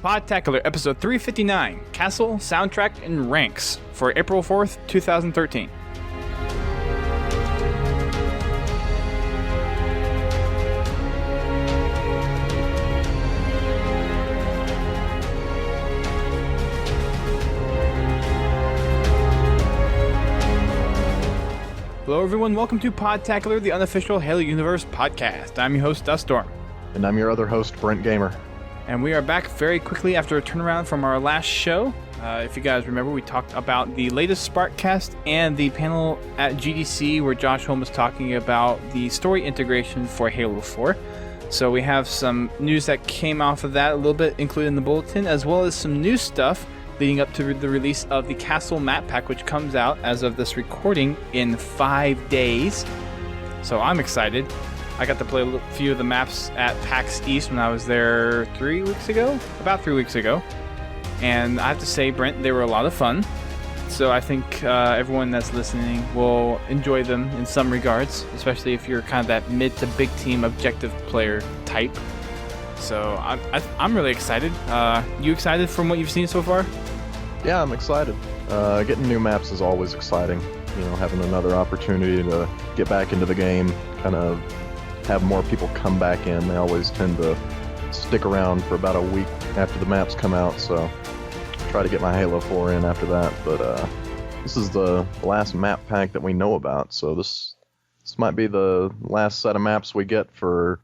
Podtacular episode 359, Castle, Soundtrack, and Ranks for April 4th, 2013. Hello everyone, welcome to Podtacular, the unofficial Halo Universe podcast. I'm your host, Duststorm. And I'm your other host, Brent Gamer. And we are back very quickly after a turnaround from our last show. If you guys remember, we talked about the latest Sparkcast and the panel at GDC where Josh Holm was talking about the story integration for Halo 4. So we have some news that came off of that a little bit included in the bulletin, as well as some new stuff leading up to the release of the Castle map pack, which comes out as of this recording in 5 days. So I'm excited. I got to play a few of the maps at PAX East when I was there about 3 weeks ago. And I have to say, Brent, they were a lot of fun. So I think everyone that's listening will enjoy them in some regards, especially if you're kind of that mid to big team objective player type. So I'm really excited. You excited from what you've seen so far? Yeah, I'm excited. Getting new maps is always exciting. You know, having another opportunity to get back into the game, kind of have more people come back in. They always tend to stick around for about a week after the maps come out, so try to get my Halo 4 in after that. But this is the last map pack that we know about, so this might be the last set of maps we get for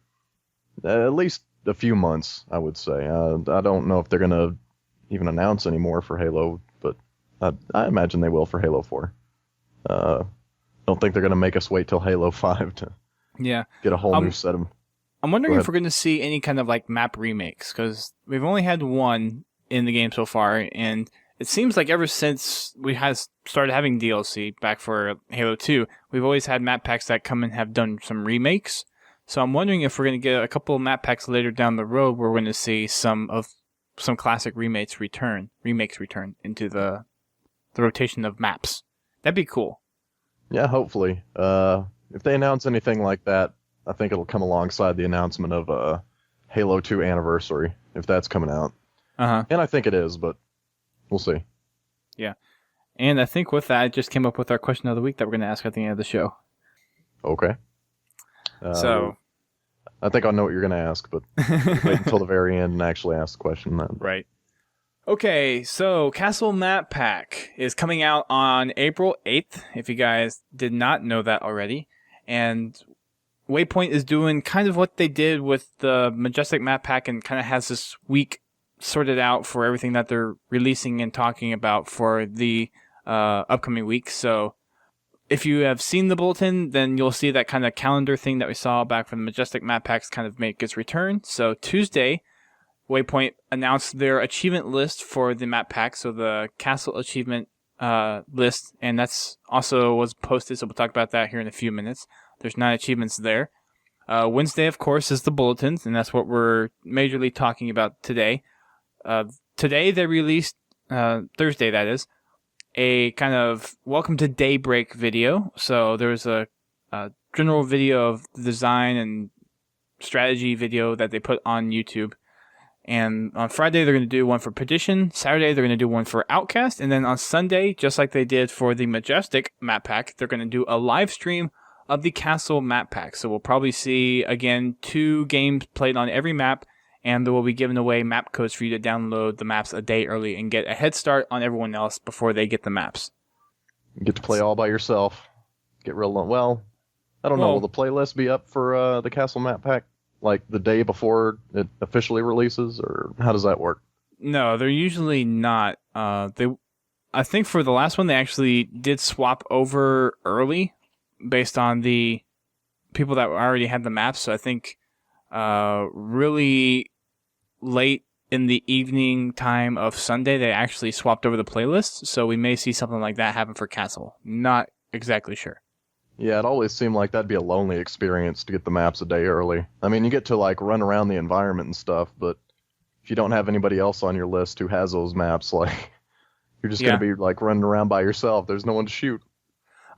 at least a few months, I would say. I don't know if they're going to even announce any more for Halo, but I imagine they will for Halo 4. Don't think they're going to make us wait till Halo 5 to get a whole new set of... I'm wondering if we're going to see any kind of like map remakes, because we've only had one in the game so far, and it seems like ever since we started having DLC back for Halo 2, we've always had map packs that come and have done some remakes. So I'm wondering if we're going to get a couple of map packs later down the road where we're going to see some classic remakes return into the rotation of maps. That'd be cool. Yeah, hopefully. If they announce anything like that, I think it'll come alongside the announcement of Halo 2 Anniversary, if that's coming out. Uh-huh. And I think it is, but we'll see. Yeah. And I think with that, I just came up with our question of the week that we're going to ask at the end of the show. Okay. So I think I know what you're going to ask, but wait until the very end and actually ask the question then. Right. Okay, so Castle Map Pack is coming out on April 8th, if you guys did not know that already. And Waypoint is doing kind of what they did with the Majestic Map Pack and kind of has this week sorted out for everything that they're releasing and talking about for the upcoming week. So if you have seen the bulletin, then you'll see that kind of calendar thing that we saw back from the Majestic Map Packs kind of make its return. So Tuesday, Waypoint announced their achievement list for the map pack, so the Castle achievement list, and that's also was posted, so we'll talk about that here in a few minutes. There's 9 achievements there. Wednesday, of course, is the bulletins, and that's what we're majorly talking about today. Today they released, Thursday that is, a kind of welcome to Daybreak video. So there was a general video of the design and strategy video that they put on YouTube. And on Friday, they're going to do one for Perdition. Saturday, they're going to do one for Outcast. And then on Sunday, just like they did for the Majestic map pack, they're going to do a live stream of the Castle map pack. So we'll probably see, again, 2 games played on every map. And they will be giving away map codes for you to download the maps a day early and get a head start on everyone else before they get the maps. You get to play all by yourself. Get real long. Well, I don't know. Will the playlist be up for the Castle map pack? Like the day before it officially releases, or how does that work? No, they're usually not. I think for the last one, they actually did swap over early based on the people that already had the maps. So I think really late in the evening time of Sunday, they actually swapped over the playlist. So we may see something like that happen for Castle. Not exactly sure. Yeah, it always seemed like that'd be a lonely experience to get the maps a day early. I mean, you get to like run around the environment and stuff, but if you don't have anybody else on your list who has those maps, like you're just gonna be like running around by yourself. There's no one to shoot.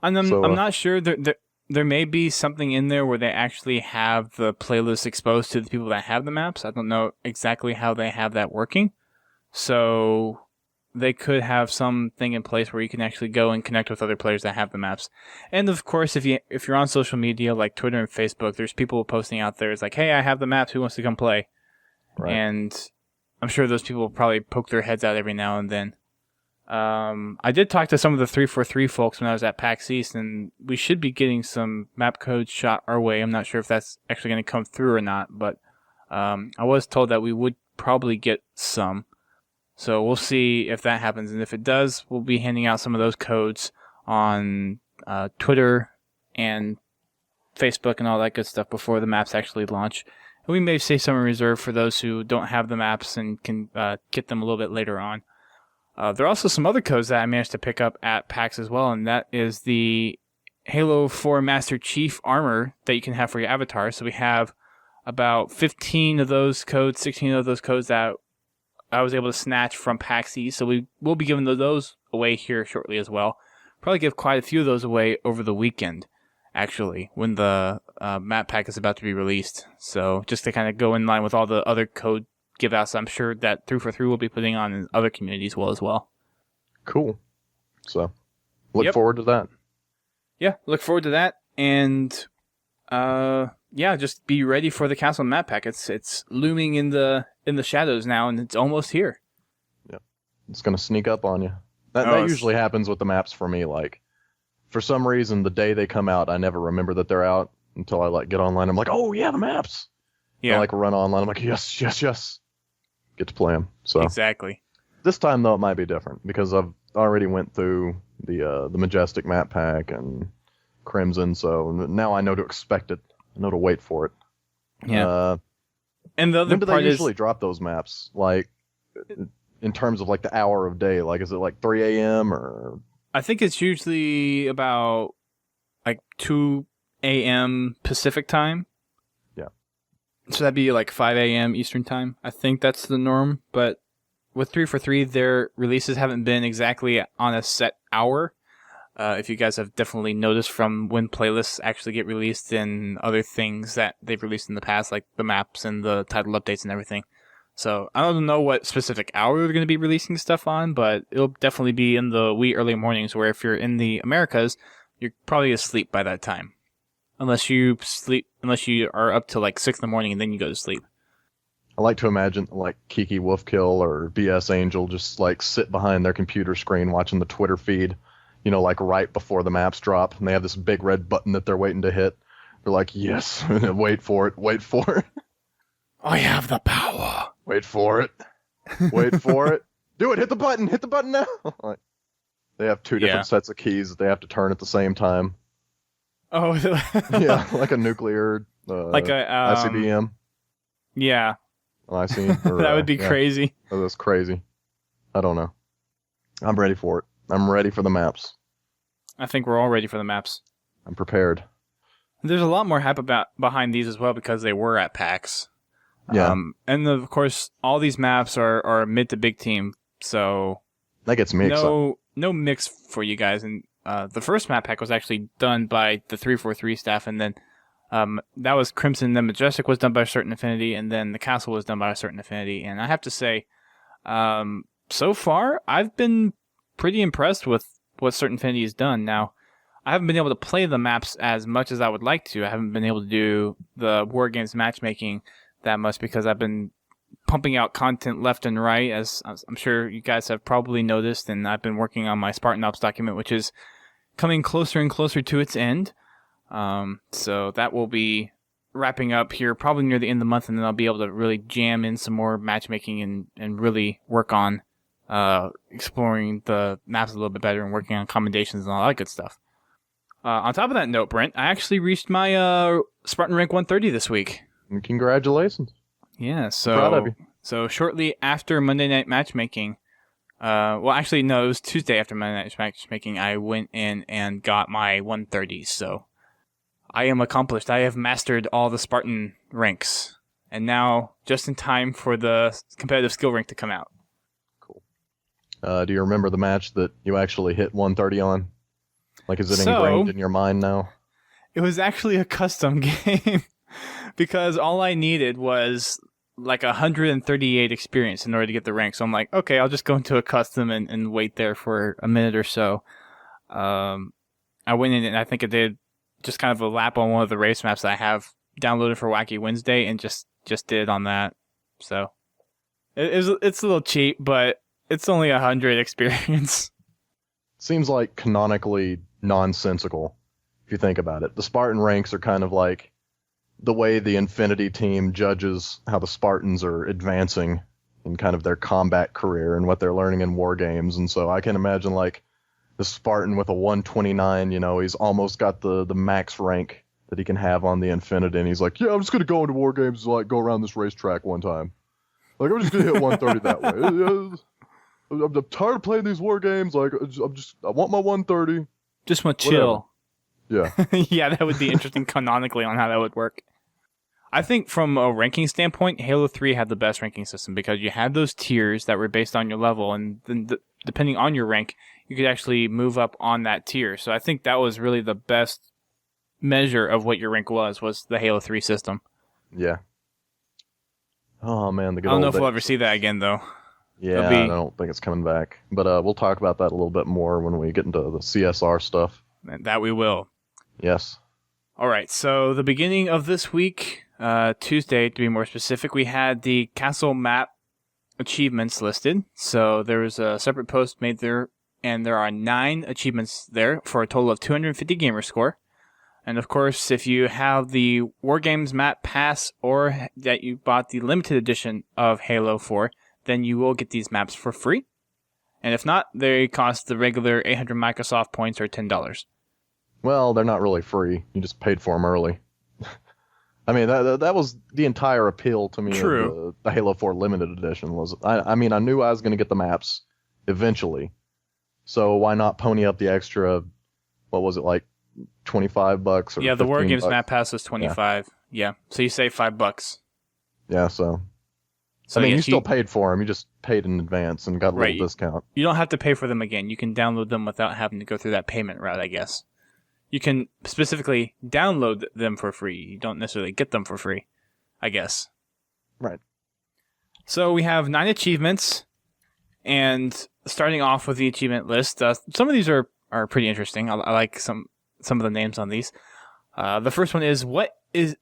And I'm not sure. There may be something in there where they actually have the playlist exposed to the people that have the maps. I don't know exactly how they have that working. So they could have something in place where you can actually go and connect with other players that have the maps. And of course, if you're on social media like Twitter and Facebook, there's people posting out there. It's like, hey, I have the maps. Who wants to come play? Right. And I'm sure those people will probably poke their heads out every now and then. I did talk to some of the 343 folks when I was at PAX East, and we should be getting some map codes shot our way. I'm not sure if that's actually going to come through or not, but I was told that we would probably get some. So we'll see if that happens, and if it does, we'll be handing out some of those codes on Twitter and Facebook and all that good stuff before the maps actually launch. And we may save some in reserve for those who don't have the maps and can get them a little bit later on. There are also some other codes that I managed to pick up at PAX as well, and that is the Halo 4 Master Chief armor that you can have for your avatar. So we have about 15 of those codes, 16 of those codes that I was able to snatch from PAX East, so we will be giving those away here shortly as well. Probably give quite a few of those away over the weekend, actually, when the map pack is about to be released. So just to kind of go in line with all the other code give-outs, I'm sure that 343 will be putting on in other communities as well. Cool. So, look forward to that. Yeah, look forward to that, and just be ready for the Castle map pack. It's looming in the shadows now, and it's almost here. Yeah, it's gonna sneak up on you. That usually happens with the maps for me. Like, for some reason, the day they come out, I never remember that they're out until I get online. I'm like, oh yeah, the maps. Yeah. I run online. I'm like, yes. Get to play them. So exactly. This time though, it might be different because I've already went through the Majestic map pack and Crimson, so now I know to expect it. I know to wait for it. Yeah. And the other when do part they usually drop those maps? Like, in terms of the hour of day, is it 3 a.m. or? I think it's usually about 2 a.m. Pacific time. Yeah. So that'd be 5 a.m. Eastern time. I think that's the norm. But with 343, their releases haven't been exactly on a set hour. If you guys have definitely noticed from when playlists actually get released and other things that they've released in the past, like the maps and the title updates and everything. So I don't know what specific hour they're going to be releasing stuff on, but it'll definitely be in the wee early mornings, where if you're in the Americas, you're probably asleep by that time. Unless you are up till 6 in the morning and then you go to sleep. I like to imagine Kiki Wolfkill or BS Angel just sit behind their computer screen watching the Twitter feed, right before the maps drop, and they have this big red button that they're waiting to hit. They're like, yes, wait for it. I have the power. Wait for it. Do it, hit the button now. They have two different sets of keys that they have to turn at the same time. Oh. Yeah, like a nuclear, ICBM. Yeah. That would be crazy. Oh, that's crazy. I don't know. I'm ready for it. I'm ready for the maps. I think we're all ready for the maps. I'm prepared. There's a lot more hype behind these as well because they were at PAX. Yeah. And of course, all these maps are mid to big team, so that gets me excited. No mix for you guys. And the first map pack was actually done by the 343 staff, and then that was Crimson. Then Majestic was done by a certain affinity, and then the Castle was done by a certain affinity. And I have to say, so far, I've been pretty impressed with what certain affinity has done. Now, I haven't been able to play the maps as much as I would like to. I haven't been able to do the War Games matchmaking that much because I've been pumping out content left and right, as I'm sure you guys have probably noticed, and I've been working on my Spartan Ops document, which is coming closer and closer to its end. So that will be wrapping up here probably near the end of the month, and then I'll be able to really jam in some more matchmaking and really work on exploring the maps a little bit better and working on commendations and all that good stuff. On top of that note, Brent, I actually reached my Spartan rank 130 this week. Congratulations. Yeah, so I'm proud of you. So shortly after Monday Night Matchmaking, it was Tuesday after Monday Night Matchmaking, I went in and got my 130s. So I am accomplished. I have mastered all the Spartan ranks, and now just in time for the competitive skill rank to come out. Cool. Do you remember the match that you actually hit 130 on? Is it ingrained in your mind now? It was actually a custom game because all I needed was like 138 experience in order to get the rank. So I'm like, okay, I'll just go into a custom and wait there for a minute or so. I went in and I think I did just kind of a lap on one of the race maps that I have downloaded for Wacky Wednesday and just did on that. So it's a little cheap, but it's only 100 experience. Seems like canonically nonsensical if you think about it. The Spartan ranks are kind of like the way the Infinity team judges how the Spartans are advancing in kind of their combat career and what they're learning in war games. And so I can imagine like the Spartan with a 129, he's almost got the max rank that he can have on the Infinity, and he's like, yeah, I'm just going to go into war games and like go around this racetrack one time. Like, I'm just going to hit 130 that way. I'm tired of playing these war games. Like, I want my 130. Just want to chill. Yeah. Yeah, that would be interesting canonically on how that would work. I think from a ranking standpoint, Halo 3 had the best ranking system because you had those tiers that were based on your level, and then depending on your rank, you could actually move up on that tier. So I think that was really the best measure of what your rank was the Halo 3 system. Yeah. Oh, man, the good I don't know old if we'll days. ever see that again, though. Yeah, I don't think it's coming back. But we'll talk about that a little bit more when we get into the CSR stuff. That we will. Yes. All right, so the beginning of this week, Tuesday to be more specific, we had the castle map achievements listed. So there was a separate post made there, and there are 9 achievements there for a total of 250 gamer score. And of course, if you have the Wargames map pass or that you bought the limited edition of Halo 4, then you will get these maps for free. And if not, they cost the regular 800 Microsoft points or $10. Well, they're not really free. You just paid for them early. I mean, that was the entire appeal to me. True. Of the Halo 4 limited edition was. I mean, I knew I was going to get the maps eventually, so why not pony up the extra? What was it, like $25 or yeah? The Wargames $15? map pass was 25. Yeah, so you save $5. Yeah, so So I mean, yes, you still paid for them. You just paid in advance and got a little discount. You don't have to pay for them again. You can download them without having to go through that payment route, I guess. You can specifically download them for free. You don't necessarily get them for free, I guess. Right. So we have 9 achievements, and starting off with the achievement list, some of these are pretty interesting. I like some of the names on these. The first one is what is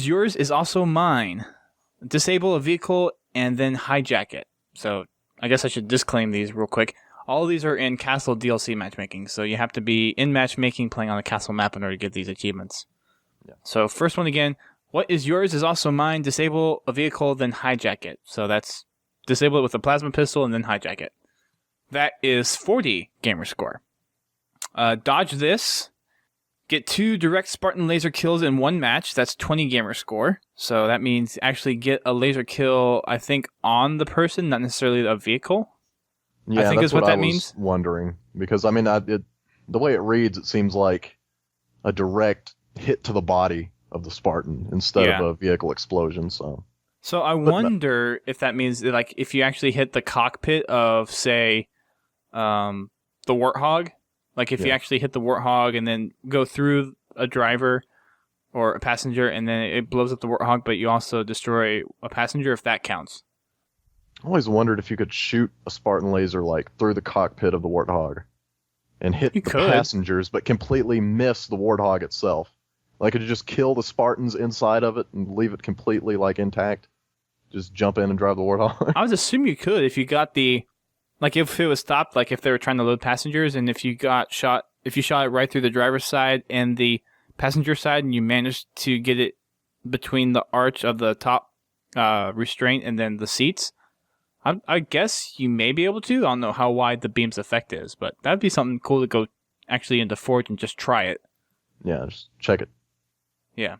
yours is also mine. Disable a vehicle and then hijack it. So I guess I should disclaim these real quick. All of these are in Castle DLC matchmaking, so you have to be in matchmaking playing on the Castle map in order to get these achievements. Yeah. So first one again, what is yours is also mine. Disable a vehicle, then hijack it. So that's disable it with a plasma pistol and then hijack it. That is 40 gamer score. Dodge this. Get 2 direct Spartan laser kills in one match. That's 20 gamer score. So that means actually get a laser kill, I think, on the person, not necessarily a vehicle. Yeah, I think that's is what that I was means. Wondering because I mean, the way it reads, it seems like a direct hit to the body of the Spartan instead of a vehicle explosion. So I wonder if that means that, like, if you actually hit the cockpit of, say, the Warthog, like if you actually hit the Warthog and then go through a driver or a passenger and then it blows up the Warthog, but you also destroy a passenger, if that counts. I always wondered if you could shoot a Spartan laser like through the cockpit of the Warthog and hit the passengers, but completely miss the Warthog itself. Like, could you just kill the Spartans inside of it and leave it completely like intact? Just jump in and drive the Warthog? I would assume you could if you got the, like, if it was stopped, like if they were trying to load passengers, and if you shot it right through the driver's side and the passenger side, and you managed to get it between the arch of the top restraint and then the seats, I guess you may be able to. I don't know how wide the beam's effect is, but that'd be something cool to go actually into Forge and just try it. Yeah, just check it. Yeah.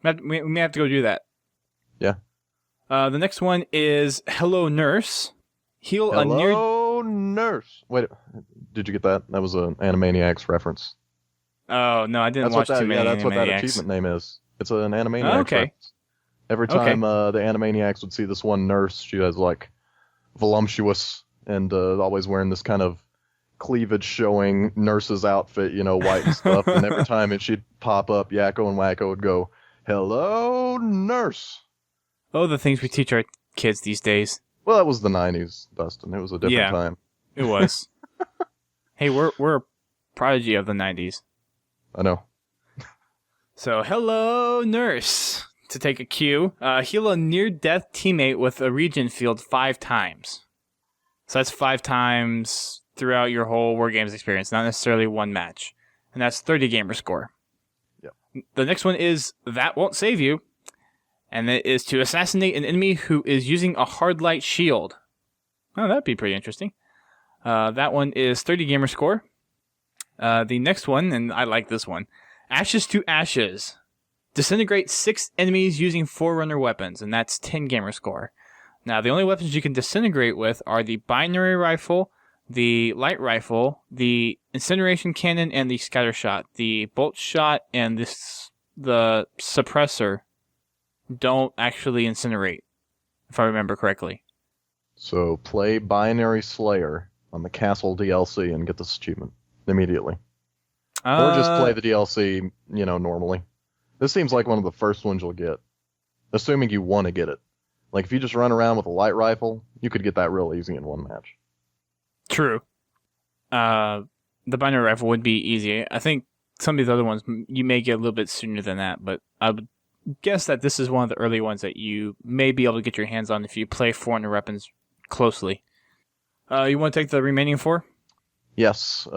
We may have to go do that. Yeah. The next one is Hello Nurse. Heal a near... Hello Nurse. Wait, did you get that? That was an Animaniacs reference. Oh, no, I didn't watch too many Animaniacs. That's what that achievement name is. It's an Animaniacs reference. Every time the Animaniacs would see this one nurse, she was like voluptuous and always wearing this kind of cleavage showing nurse's outfit, white and stuff. And every time she'd pop up, Yakko and Wacko would go, "Hello, nurse." Oh, the things we teach our kids these days. Well, it was the 90s, Dustin. It was a different Yeah. time. It was. Hey, we're a prodigy of the 90s. I know. So, hello, nurse. To take a cue, heal a near-death teammate with a regen field 5 times. So that's 5 times throughout your whole War Games experience, not necessarily one match. And that's 30 gamer score. Yep. The next one is That Won't Save You. And it is to assassinate an enemy who is using a hard light shield. Oh, that'd be pretty interesting. That one is 30 gamer score. The next one, and I like this one, Ashes to Ashes. Disintegrate 6 enemies using Forerunner weapons, and that's 10 gamer score. Now, the only weapons you can disintegrate with are the binary rifle, the light rifle, the incineration cannon, and the scatter shot. The bolt shot and the suppressor don't actually incinerate, if I remember correctly. So play Binary Slayer on the Castle DLC and get this achievement immediately. Or just play the DLC, normally. This seems like one of the first ones you'll get, assuming you want to get it. Like, if you just run around with a light rifle, you could get that real easy in one match. True. The binary rifle would be easy. I think some of these other ones you may get a little bit sooner than that, but I would guess that this is one of the early ones that you may be able to get your hands on if you play Forerunner weapons closely. You want to take the remaining 4? Yes,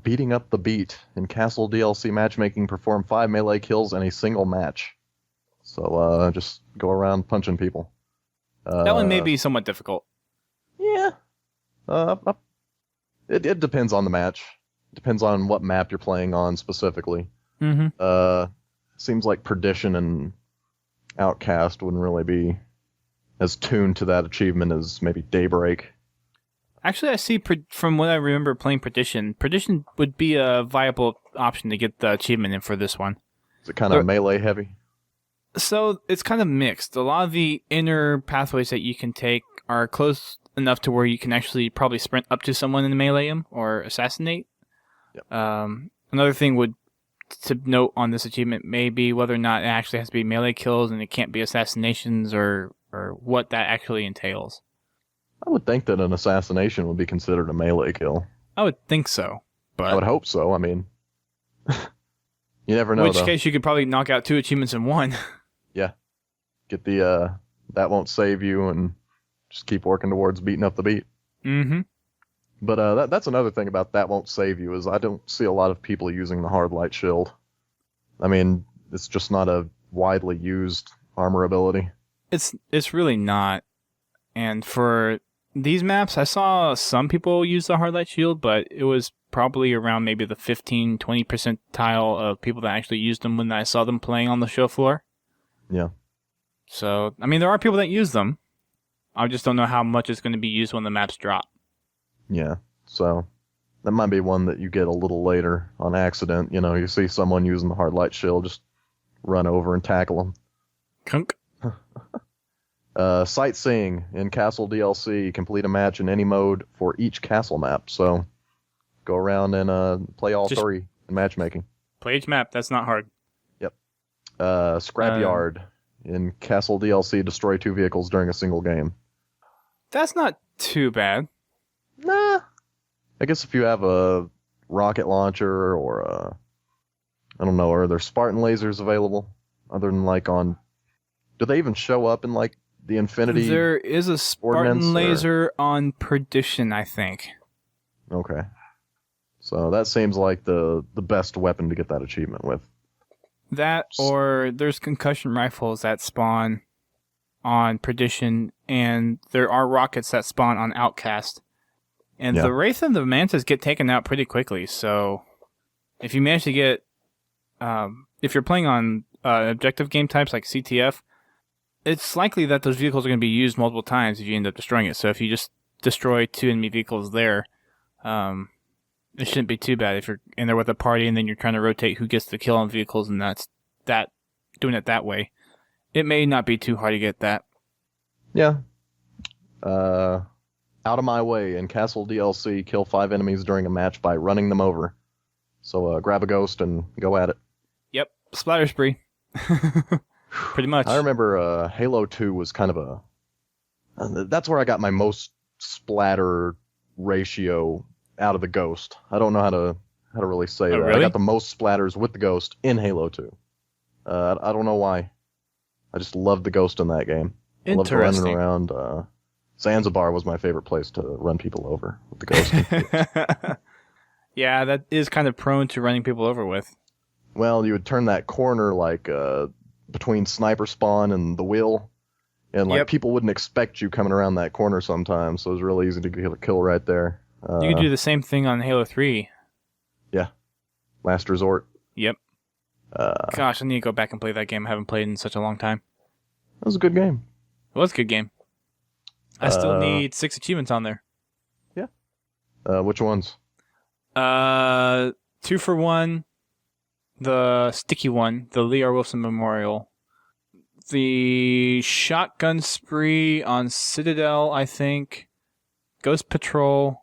beating up the beat. In Castle DLC matchmaking, perform 5 melee kills in a single match. So just go around punching people. That one may be somewhat difficult. Yeah. It depends on the match. Depends on what map you're playing on specifically. Mm-hmm. Seems like Perdition and Outcast wouldn't really be as tuned to that achievement as maybe Daybreak. Actually, I see from what I remember playing Perdition would be a viable option to get the achievement in for this one. Is it kind of melee heavy? So it's kind of mixed. A lot of the inner pathways that you can take are close enough to where you can actually probably sprint up to someone and melee him or assassinate. Yep. Another thing to note on this achievement may be whether or not it actually has to be melee kills and it can't be assassinations or what that actually entails. I would think that an assassination would be considered a melee kill. I would think so, but I would hope so. I mean, you never know. In which case, you could probably knock out 2 achievements in one. Yeah, get the That Won't Save You, and just keep working towards beating up the beat. Mm-hmm. But that's another thing about That Won't Save You is I don't see a lot of people using the hard light shield. I mean, it's just not a widely used armor ability. It's really not, and for these maps, I saw some people use the hard light shield, but it was probably around maybe the 15-20 percentile of people that actually used them when I saw them playing on the show floor. Yeah. So, I mean, there are people that use them. I just don't know how much is going to be used when the maps drop. Yeah, so that might be one that you get a little later on accident. You see someone using the hard light shield, just run over and tackle them. Kunk. Sightseeing in Castle DLC, complete a match in any mode for each castle map. So go around and play all 3 in matchmaking. Play each map. That's not hard. Yep. Scrapyard in Castle DLC, destroy 2 vehicles during a single game. That's not too bad. Nah. I guess if you have a rocket launcher or I don't know, are there Spartan lasers available? Other than do they even show up in the Infinity? There is a Spartan laser on Perdition, I think. Okay. So that seems like the best weapon to get that achievement with. That, or there's concussion rifles that spawn on Perdition, and there are rockets that spawn on Outcast. And the Wraith and the Mantis get taken out pretty quickly, so if you manage to get... if you're playing on objective game types like CTF, it's likely that those vehicles are going to be used multiple times if you end up destroying it. So if you just destroy 2 enemy vehicles there, it shouldn't be too bad if you're in there with a party and then you're trying to rotate who gets the kill on vehicles, and doing it that way. It may not be too hard to get that. Yeah. Out of My Way in Castle DLC, kill 5 enemies during a match by running them over. So grab a ghost and go at it. Yep, splatter spree. pretty much. I remember Halo 2 was kind of that's where I got my most splatter ratio out of the Ghost. I don't know how to really say that. Really? I got the most splatters with the Ghost in Halo 2. I don't know why. I just loved the Ghost in that game. I loved running around. Zanzibar was my favorite place to run people over with the Ghost. Yeah, that is kind of prone to running people over with. Well, you would turn that corner between sniper spawn and the wheel, and people wouldn't expect you coming around that corner sometimes, so it was really easy to get a kill right there. You could do the same thing on Halo 3. Yeah. Last Resort. Yep. Gosh, I need to go back and play that game. I haven't played in such a long time. That was a good game. It was a good game. I still need 6 achievements on there. Yeah. Which ones? 2 for 1. The sticky one, the Lee R. Wilson Memorial. The shotgun spree on Citadel, I think. Ghost Patrol.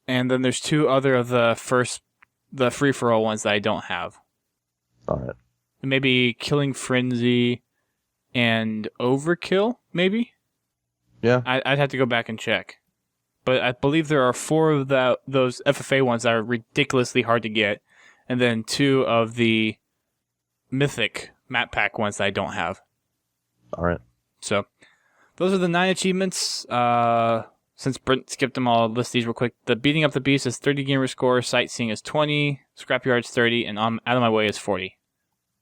And then there's 2 other of the free-for-all ones that I don't have. Alright. Maybe Killing Frenzy and Overkill, maybe? Yeah. I'd have to go back and check. But I believe there are 4 of those FFA ones that are ridiculously hard to get. And then 2 of the mythic map pack ones that I don't have. Alright. So, those are the 9 achievements. Since Brent skipped them, I'll list these real quick. The Beating Up the Beast is 30 gamer score, Sightseeing is 20, Scrapyard's 30, and Out of My Way is 40.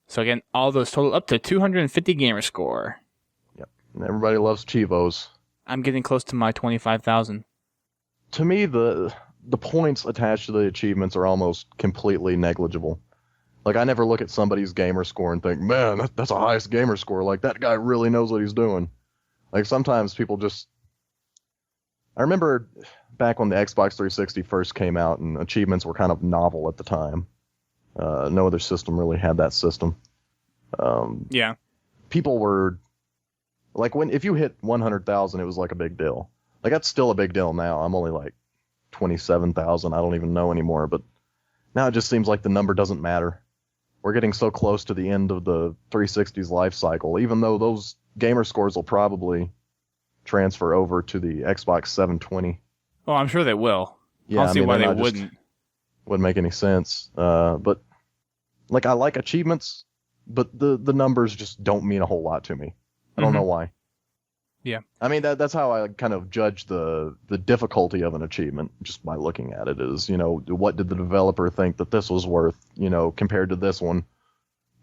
So again, all those total up to 250 gamer score. Yep. And everybody loves Chivos. I'm getting close to my 25,000. To me, the points attached to the achievements are almost completely negligible. Like, I never look at somebody's gamer score and think, man, that's the highest gamer score. Like, that guy really knows what he's doing. Like, sometimes people just... I remember back when the Xbox 360 first came out and achievements were kind of novel at the time. No other system really had that system. Yeah. People were... Like, if you hit 100,000, it was like a big deal. Like, that's still a big deal now. I'm only like 27,000. I don't even know anymore. But now it just seems like the number doesn't matter. We're getting so close to the end of the 360's life cycle, even though those gamer scores will probably transfer over to the Xbox 720. Oh, I'm sure they will. Yeah, I don't see why they wouldn't. Wouldn't make any sense. But like, I like achievements, but the numbers just don't mean a whole lot to me. I don't know why. Yeah. I mean, that's how I kind of judge the difficulty of an achievement, just by looking at it, is, you know, what did the developer think that this was worth, you know, compared to this one.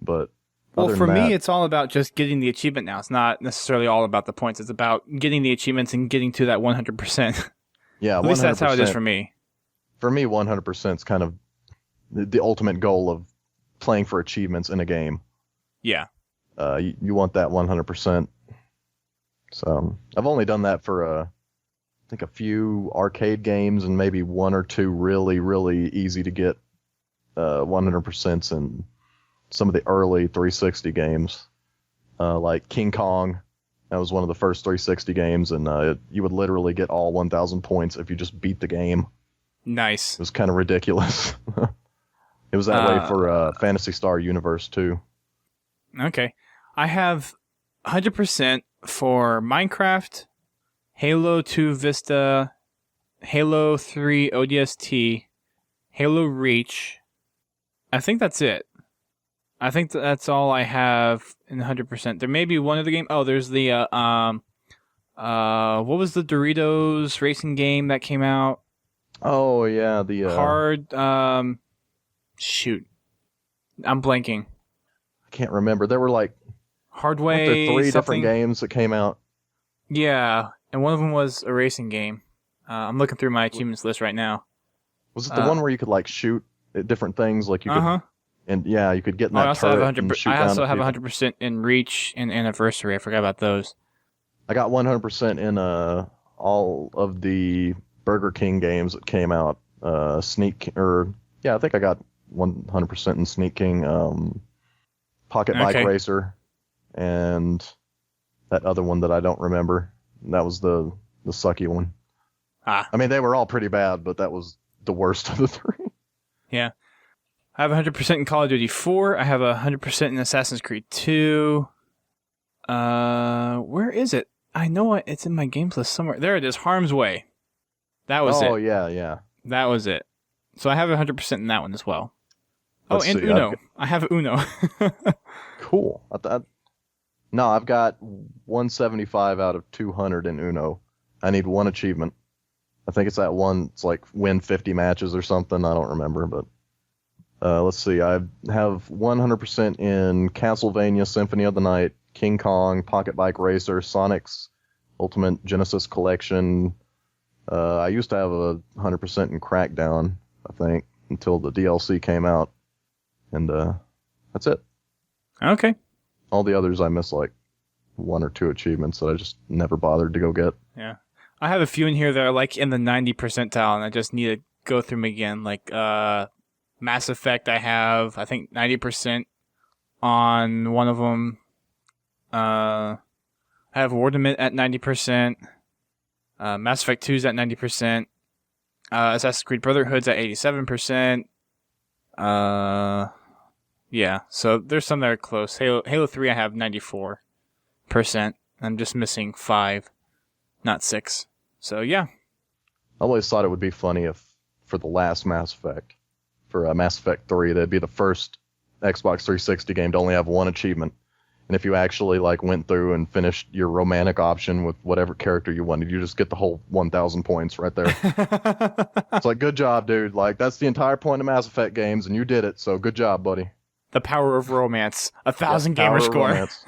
But well, for me, it's all about just getting the achievement now. It's not necessarily all about the points. It's about getting the achievements and getting to that 100%. Yeah, at least that's how it is for me. For me, 100% is kind of the ultimate goal of playing for achievements in a game. Yeah. You want that 100%. So I've only done that for I think a few arcade games and maybe 1 or 2 really, really easy to get 100% in some of the early 360 games, like King Kong. That was one of the first 360 games, and you would literally get all 1,000 points if you just beat the game. Nice. It was kind of ridiculous. It was that way for Phantasy Star Universe too. Okay. I have 100% for Minecraft, Halo 2 Vista, Halo 3 ODST, Halo Reach. I think that's it. I think that's all I have in 100%. There may be one other game. Oh, there's the what was the Doritos racing game that came out? Oh yeah, the hard. Shoot, I'm blanking. I can't remember. There were like Hardway. There 3 something? different games that came out. Yeah, and one of them was a racing game. I'm looking through my achievements list right now. Was it the one where you could like shoot at different things, like you could? And yeah, you could get in that turret and shoot down. I also have 100% in Reach and Anniversary. I forgot about those. I got 100% in all of the Burger King games that came out. I think I got 100% in Sneak King, Pocket Bike Racer, and that other one that I don't remember. That was the sucky one. I mean, they were all pretty bad, but that was the worst of the 3. Yeah. I have 100% in Call of Duty 4. I have 100% in Assassin's Creed 2. Where is it? I know it's in my games list somewhere. There it is, Harm's Way. That was Oh it. yeah. That was it. So I have 100% in that one as well. Let's and see, Uno. I have Uno. Cool. No, I've got 175 out of 200 in Uno. I need one achievement. I think it's that one. It's like win 50 matches or something. I don't remember, but let's see. I have 100% in Castlevania Symphony of the Night, King Kong, Pocket Bike Racer, Sonic's Ultimate Genesis Collection. I used to have 100% in Crackdown, I think, until the DLC came out, and that's it. Okay. All the others I missed like 1 or 2 achievements that I just never bothered to go get. Yeah. I have a few in here that are like in the 90 percentile, and I just need to go through them again. Like Mass Effect, I have, I think, 90% on one of them. I have Wardament at 90%. Mass Effect 2's at 90%. Assassin's Creed Brotherhood's at 87%. Yeah, so there's some that are close. Halo 3 I have 94%. I'm just missing 5, not 6. So yeah. I always thought it would be funny if, for the last Mass Effect, for Mass Effect 3, that'd be the first Xbox 360 game to only have one achievement. And if you actually like went through and finished your romantic option with whatever character you wanted, you just get the whole 1,000 points right there. It's like, good job, dude. Like, that's the entire point of Mass Effect games, and you did it, so good job, buddy. The power of romance. 1,000 gamer score. Let's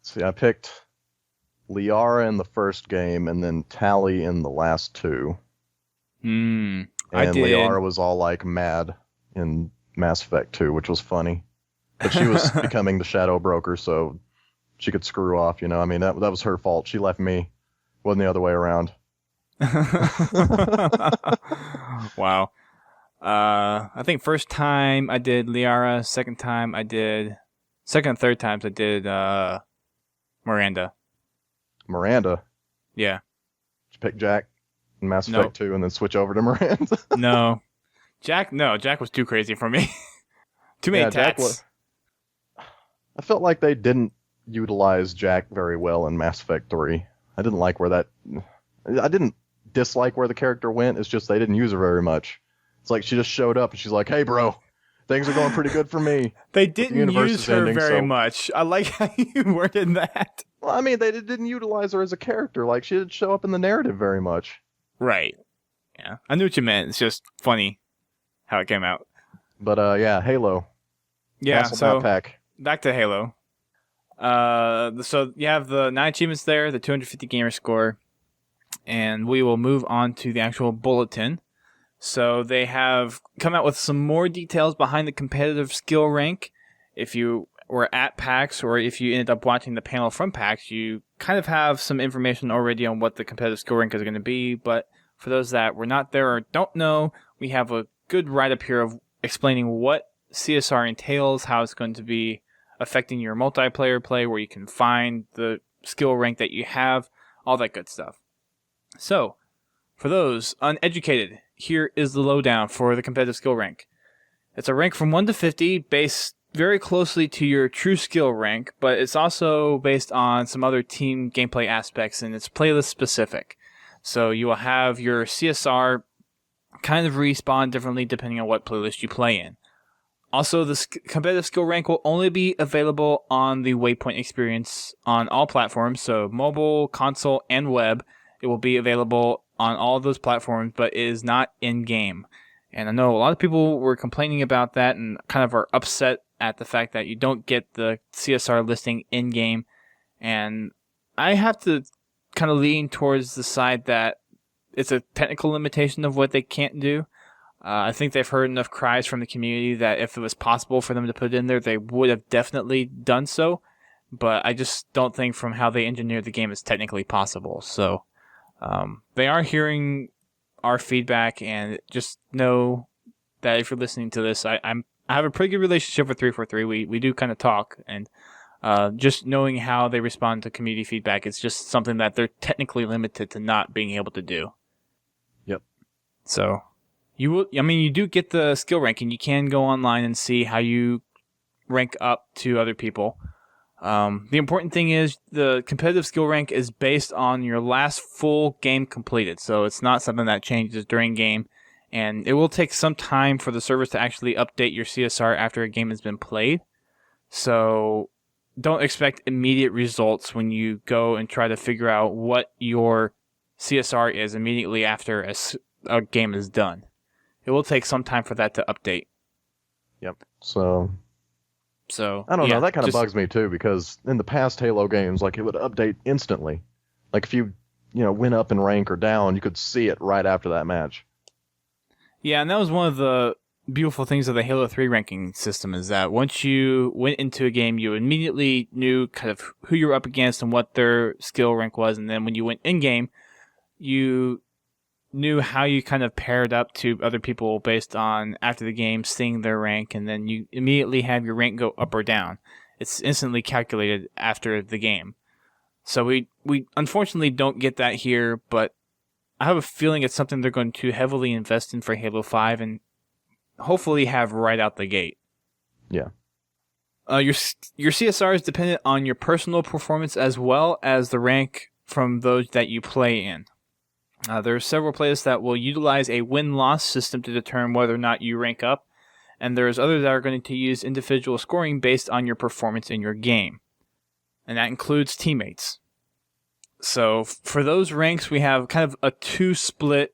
see, I picked Liara in the first game and then Tali in the last 2. I And did. Liara was all like mad in Mass Effect 2, which was funny. But she was becoming the shadow broker, so she could screw off, you know? I mean, that was her fault. She left me. Wasn't the other way around. Wow. I think first time I did Liara, second and third times I did Miranda. Miranda. Yeah. Did you pick Jack in Mass No. Effect 2 and then switch over to Miranda? No. Jack was too crazy for me. Too many Jack tats. I felt like they didn't utilize Jack very well in Mass Effect 3. I didn't dislike where the character went, it's just they didn't use her very much. It's like she just showed up and she's like, hey bro, things are going pretty good for me. They didn't use is her ending, very so- much. I like how you worded that. Well, I mean, they didn't utilize her as a character. Like, she didn't show up in the narrative very much. Right. Yeah. I knew what you meant. It's just funny how it came out. But, yeah, Halo. Yeah, Castle so Map Pack. back to Halo. So you have the 9 achievements there, the 250 gamer score, and we will move on to the actual bulletin. So they have come out with some more details behind the competitive skill rank. If you were at PAX or if you ended up watching the panel from PAX, you kind of have some information already on what the competitive skill rank is going to be. But for those that were not there or don't know, we have a good write-up here of explaining what CSR entails, how it's going to be affecting your multiplayer play, where you can find the skill rank that you have, all that good stuff. So, for those uneducated, here is the lowdown for the competitive skill rank. It's a rank from 1 to 50 based very closely to your true skill rank, but it's also based on some other team gameplay aspects, and it's playlist specific. So you will have your CSR kind of respawn differently depending on what playlist you play in. Also, the competitive skill rank will only be available on the Waypoint experience on all platforms, so mobile, console, and web. It will be available on all of those platforms, but it is not in-game. And I know a lot of people were complaining about that and kind of are upset at the fact that you don't get the CSR listing in-game. And I have to kind of lean towards the side that it's a technical limitation of what they can't do. I think they've heard enough cries from the community that if it was possible for them to put it in there, they would have definitely done so. But I just don't think from how they engineered the game it's technically possible. So they are hearing our feedback, and just know that if you're listening to this, I have a pretty good relationship with 343. We do kind of talk, and just knowing how they respond to community feedback, it's just something that they're technically limited to not being able to do. Yep. So you do get the skill ranking. You can go online and see how you rank up to other people. The important thing is the competitive skill rank is based on your last full game completed, so it's not something that changes during game, and it will take some time for the servers to actually update your CSR after a game has been played. So don't expect immediate results when you go and try to figure out what your CSR is immediately after a game is done. It will take some time for that to update. Yep. So I don't know. That kind of bugs me too, because in the past Halo games, like, it would update instantly. Like, if you went up in rank or down, you could see it right after that match. Yeah, and that was one of the beautiful things of the Halo 3 ranking system, is that once you went into a game, you immediately knew kind of who you were up against and what their skill rank was, and then when you went in-game, you knew how you kind of paired up to other people based on, after the game, seeing their rank, and then you immediately have your rank go up or down. It's instantly calculated after the game. So we unfortunately don't get that here, but I have a feeling it's something they're going to heavily invest in for Halo 5 and hopefully have right out the gate. Yeah. Your CSR is dependent on your personal performance as well as the rank from those that you play in. There are several playlists that will utilize a win-loss system to determine whether or not you rank up, and there's others that are going to use individual scoring based on your performance in your game. And that includes teammates. So for those ranks, we have kind of a two-split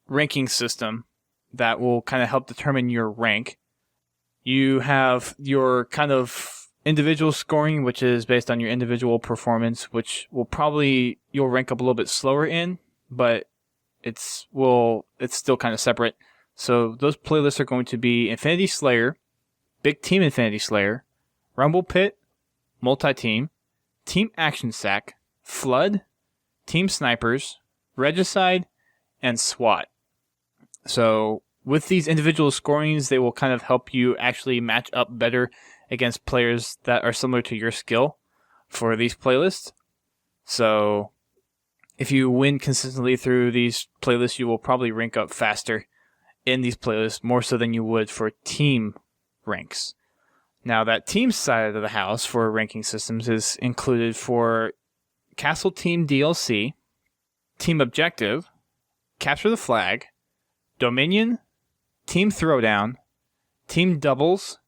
ranking system that will kind of help determine your rank. You have your kind of individual scoring, which is based on your individual performance, which you'll rank up a little bit slower in, but it's still kind of separate. So those playlists are going to be Infinity Slayer, Big Team Infinity Slayer, Rumble Pit, Multi-Team, Team Action Sack, Flood, Team Snipers, Regicide, and SWAT. So with these individual scorings, they will kind of help you actually match up better against players that are similar to your skill for these playlists. So if you win consistently through these playlists, you will probably rank up faster in these playlists, more so than you would for team ranks. Now, that team side of the house for ranking systems is included for Castle Team DLC, Team Objective, Capture the Flag, Dominion, Team Throwdown, Team Doubles,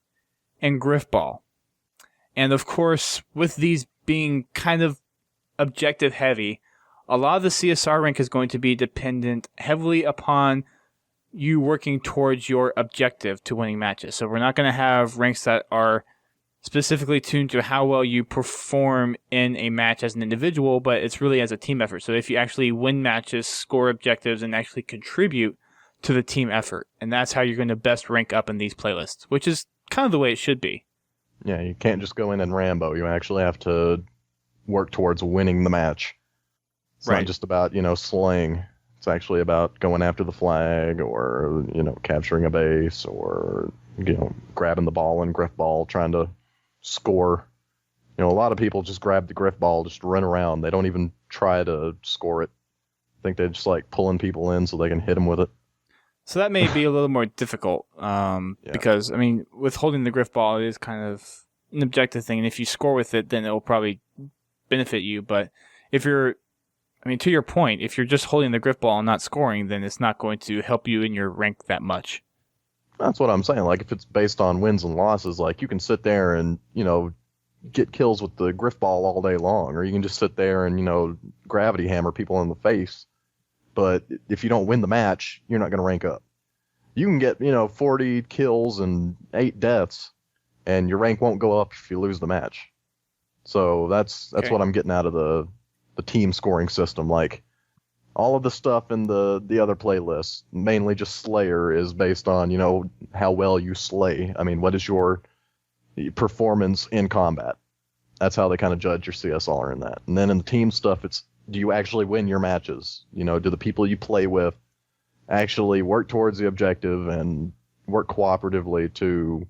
and Griffball. And of course, with these being kind of objective heavy, a lot of the CSR rank is going to be dependent heavily upon you working towards your objective to winning matches. So we're not going to have ranks that are specifically tuned to how well you perform in a match as an individual, but it's really as a team effort. So if you actually win matches, score objectives, and actually contribute to the team effort, and that's how you're going to best rank up in these playlists, which is kind of the way it should be. Yeah, you can't just go in and Rambo. You actually have to work towards winning the match. It's not just about, slaying. It's actually about going after the flag or, capturing a base or, grabbing the ball and griff ball, trying to score. A lot of people just grab the griff ball, just run around. They don't even try to score it. I think they just like pulling people in so they can hit them with it. So that may be a little more difficult because, with holding the griff ball, it is kind of an objective thing. And if you score with it, then it will probably benefit you. But if you're to your point, if you're just holding the griff ball and not scoring, then it's not going to help you in your rank that much. That's what I'm saying. Like, if it's based on wins and losses, like, you can sit there and, get kills with the griff ball all day long, or you can just sit there and, gravity hammer people in the face. But if you don't win the match, you're not going to rank up. You can get, 40 kills and 8 deaths, and your rank won't go up if you lose the match. So that's okay. What I'm getting out of the team scoring system. Like, all of the stuff in the other playlists, mainly just Slayer, is based on, how well you slay. What is your performance in combat? That's how they kind of judge your CSR in that. And then in the team stuff, it's, do you actually win your matches? Do the people you play with actually work towards the objective and work cooperatively to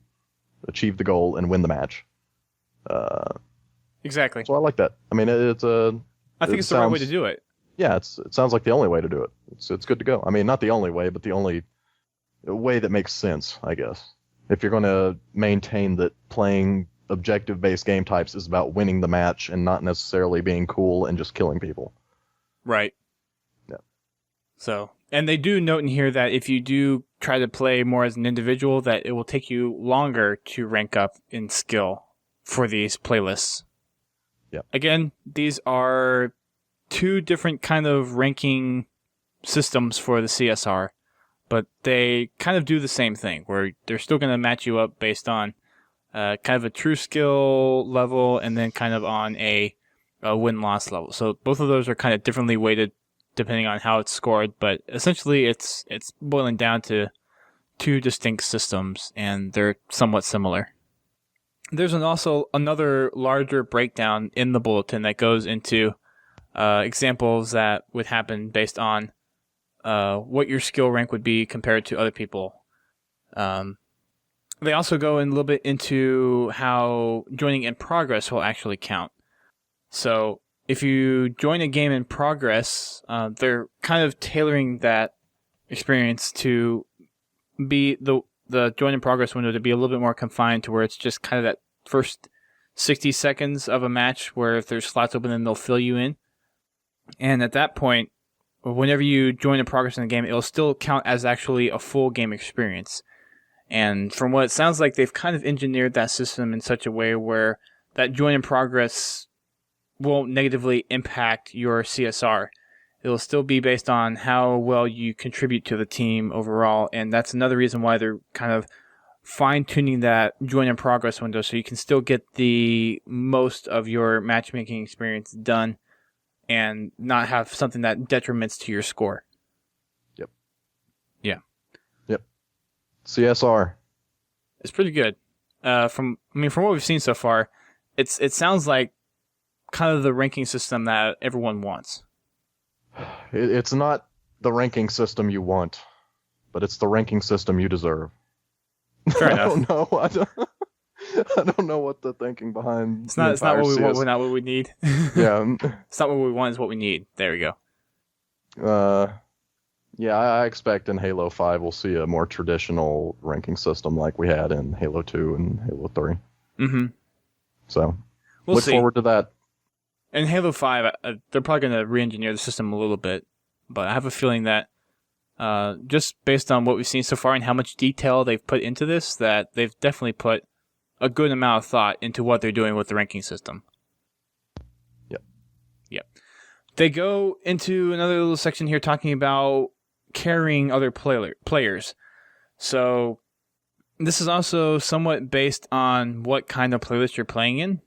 achieve the goal and win the match? Exactly. So I like that. I think it's the right way to do it. Yeah, it sounds like the only way to do it. It's good to go. Not the only way, but the only way that makes sense, I guess. If you're going to maintain that playing objective-based game types is about winning the match and not necessarily being cool and just killing people. Right. Yeah. So, and they do note in here that if you do try to play more as an individual, that it will take you longer to rank up in skill for these playlists. Yeah. Again, these are two different kind of ranking systems for the CSR, but they kind of do the same thing, where they're still going to match you up based on kind of a true skill level and then kind of on a win-loss level. So both of those are kind of differently weighted depending on how it's scored, but essentially it's boiling down to two distinct systems, and they're somewhat similar. There's also another larger breakdown in the bulletin that goes into examples that would happen based on what your skill rank would be compared to other people. They also go in a little bit into how joining in progress will actually count. So if you join a game in progress, they're kind of tailoring that experience to be the join in progress window to be a little bit more confined to where it's just kind of that first 60 seconds of a match where if there's slots open, then they'll fill you in. And at that point, whenever you join in progress in the game, it'll still count as actually a full game experience. And from what it sounds like, they've kind of engineered that system in such a way where that join in progress won't negatively impact your CSR. It'll still be based on how well you contribute to the team overall, and that's another reason why they're kind of fine-tuning that join in progress window so you can still get the most of your matchmaking experience done and not have something that detriments to your score. Yep. Yeah. Yep. CSR. It's pretty good. From what we've seen so far, it sounds like kind of the ranking system that everyone wants. It's not the ranking system you want, but it's the ranking system you deserve. Fair enough. I don't know what the thinking behind. It's not what we want. Not what we need. Yeah. It's not what we want. It's what we need. There we go. Yeah, I expect in Halo 5 we'll see a more traditional ranking system like we had in Halo 2 and Halo 3. Mm-hmm. So, we'll look see. forward to that. In Halo 5, they're probably going to re-engineer the system a little bit, but I have a feeling that just based on what we've seen so far and how much detail they've put into this, that they've definitely put a good amount of thought into what they're doing with the ranking system. Yep. They go into another little section here talking about carrying other players. So this is also somewhat based on what kind of playlist you're playing in.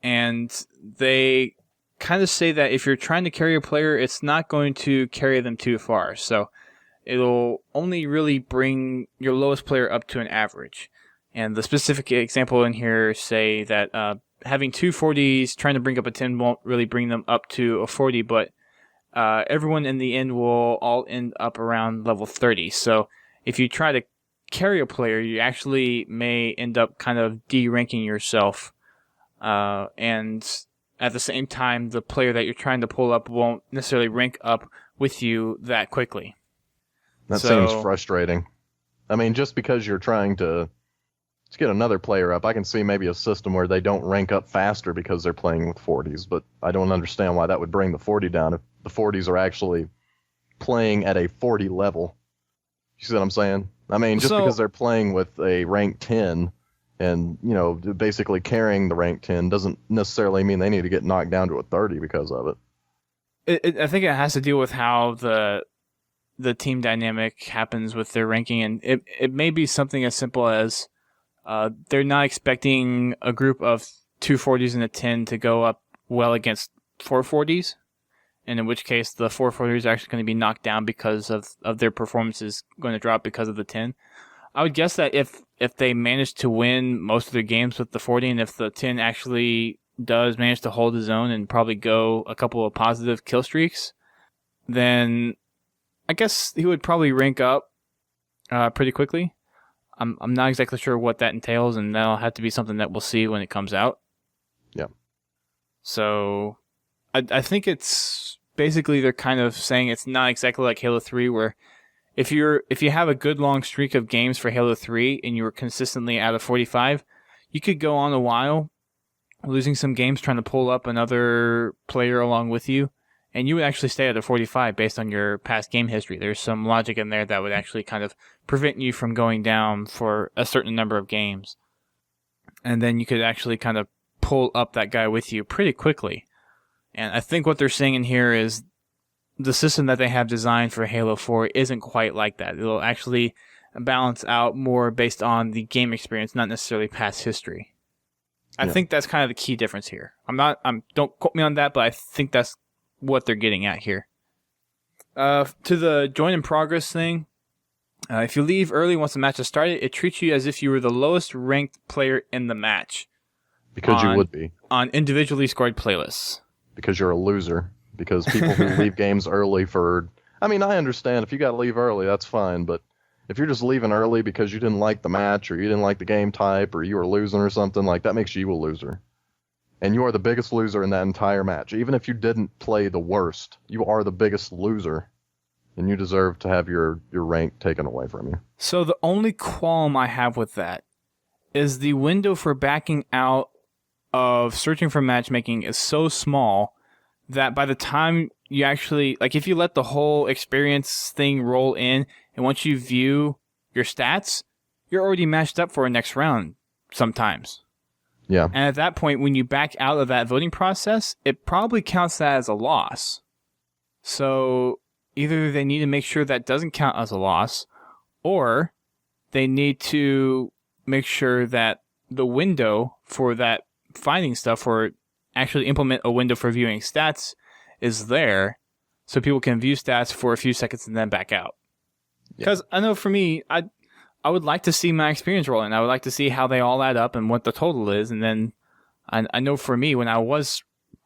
And they kind of say that if you're trying to carry a player, it's not going to carry them too far. So it'll only really bring your lowest player up to an average. And the specific example in here say that having two 40s trying to bring up a 10 won't really bring them up to a 40, but everyone in the end will all end up around level 30. So if you try to carry a player, you actually may end up kind of de-ranking yourself. And at the same time, the player that you're trying to pull up won't necessarily rank up with you that quickly. That seems frustrating. I mean, just because you're trying to get another player up, I can see maybe a system where they don't rank up faster because they're playing with 40s, but I don't understand why that would bring the 40 down if the 40s are actually playing at a 40 level. You see what I'm saying? I mean, just because they're playing with a rank 10 and, you know, basically carrying the rank 10 doesn't necessarily mean they need to get knocked down to a 30 because of it. I think it has to deal with how the team dynamic happens with their ranking, and it may be something as simple as they're not expecting a group of 240s and a 10 to go up well against 440s, and in which case the 440s are actually going to be knocked down because of their performances going to drop because of the 10. I would guess that if they manage to win most of their games with the 40, and if the 10 actually does manage to hold his own and probably go a couple of positive kill streaks, then I guess he would probably rank up pretty quickly. I'm not exactly sure what that entails, and that'll have to be something that we'll see when it comes out. Yeah. So I think it's basically they're kind of saying it's not exactly like Halo 3 where if you have a good long streak of games for Halo 3 and you were consistently out of 45, you could go on a while losing some games trying to pull up another player along with you, and you would actually stay at a 45 based on your past game history. There's some logic in there that would actually kind of prevent you from going down for a certain number of games. And then you could actually kind of pull up that guy with you pretty quickly. And I think what they're saying in here is the system that they have designed for Halo 4 isn't quite like that. It'll actually balance out more based on the game experience, not necessarily past history. I think that's kind of the key difference here. Don't quote me on that, but I think that's what they're getting at here. To the join in progress thing, if you leave early once the match has started, it treats you as if you were the lowest ranked player in the match. Because you would be. On individually scored playlists. Because you're a loser. Because people who leave games early I understand if you got to leave early, that's fine, but if you're just leaving early because you didn't like the match or you didn't like the game type or you were losing or something, like that makes you a loser. And you are the biggest loser in that entire match. Even if you didn't play the worst, you are the biggest loser. And you deserve to have your rank taken away from you. So the only qualm I have with that is the window for backing out of searching for matchmaking is so small that by the time you actually, like if you let the whole experience thing roll in, and once you view your stats, you're already matched up for a next round sometimes. Yeah. And at that point, when you back out of that voting process, it probably counts that as a loss. So either they need to make sure that doesn't count as a loss, or they need to make sure that the window for that finding stuff, or actually implement a window for viewing stats, is there so people can view stats for a few seconds and then back out. Because I know for me, I would like to see my experience roll in. I would like to see how they all add up and what the total is. And then I know for me, when I was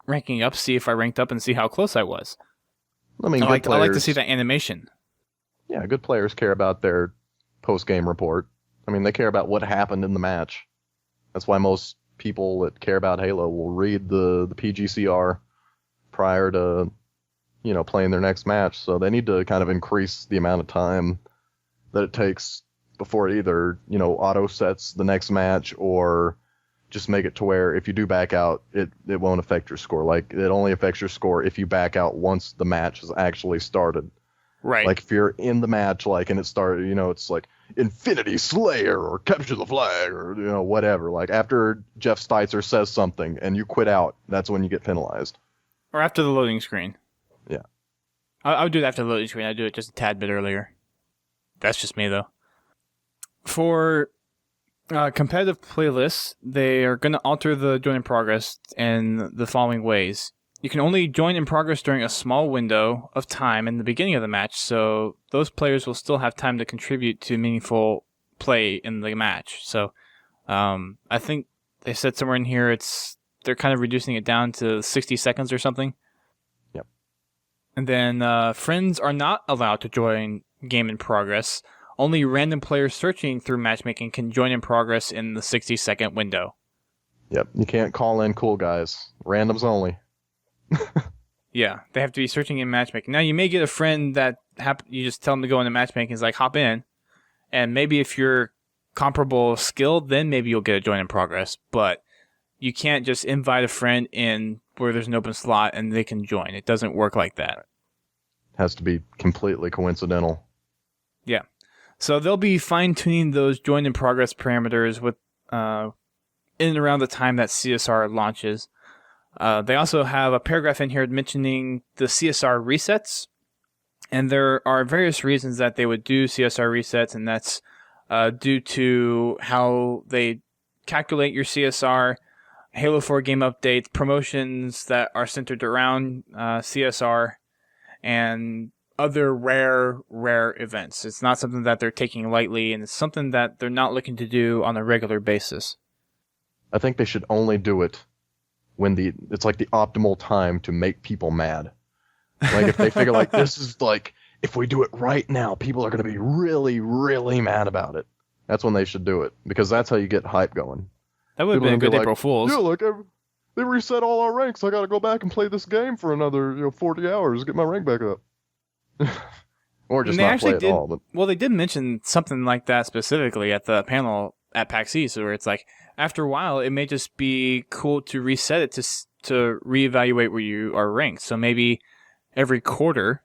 ranking up, see if I ranked up and see how close I was. I like to see that animation. Yeah, good players care about their post-game report. They care about what happened in the match. That's why most people that care about Halo will read the PGCR prior to playing their next match. So they need to kind of increase the amount of time that it takes before it either auto sets the next match, or just make it to where if you do back out, it won't affect your score. Like, it only affects your score if you back out once the match has actually started. Right. Like, if you're in the match, like, and it started, it's like Infinity Slayer or Capture the Flag or, whatever. Like, after Jeff Steitzer says something and you quit out, that's when you get penalized. Or after the loading screen. Yeah. I would do it after the loading screen. I'd do it just a tad bit earlier. That's just me, though. For competitive playlists, they are going to alter the join in progress in the following ways. You can only join in progress during a small window of time in the beginning of the match, so those players will still have time to contribute to meaningful play in the match. So I think they said somewhere in here they're kind of reducing it down to 60 seconds or something. Yep. And then friends are not allowed to join game in progress. Only random players searching through matchmaking can join in progress in the 60-second window. Yep, you can't call in cool guys. Randoms only. Yeah, they have to be searching in matchmaking. Now, you may get a friend that you just tell them to go into matchmaking, is like, hop in. And maybe if you're comparable skilled, then maybe you'll get a join in progress. But you can't just invite a friend in where there's an open slot and they can join. It doesn't work like that. It has to be completely coincidental. Yeah. So they'll be fine-tuning those join in progress parameters with in and around the time that CSR launches. They also have a paragraph in here mentioning the CSR resets. And there are various reasons that they would do CSR resets, and that's due to how they calculate your CSR, Halo 4 game updates, promotions that are centered around CSR, and other rare events. It's not something that they're taking lightly, and it's something that they're not looking to do on a regular basis. I think they should only do it when it's like the optimal time to make people mad. Like, if they figure like this is like, if we do it right now, people are going to be really, really mad about it. That's when they should do it, because that's how you get hype going. That would have been a good April Fool's. Yeah, like they reset all our ranks. I got to go back and play this game for another 40 hours to get my rank back up. or just And they not actually play at did. all. But Well, they did mention something like that specifically at the panel at PAX East, where it's like after a while, it may just be cool to reset it to reevaluate where you are ranked. So maybe every quarter,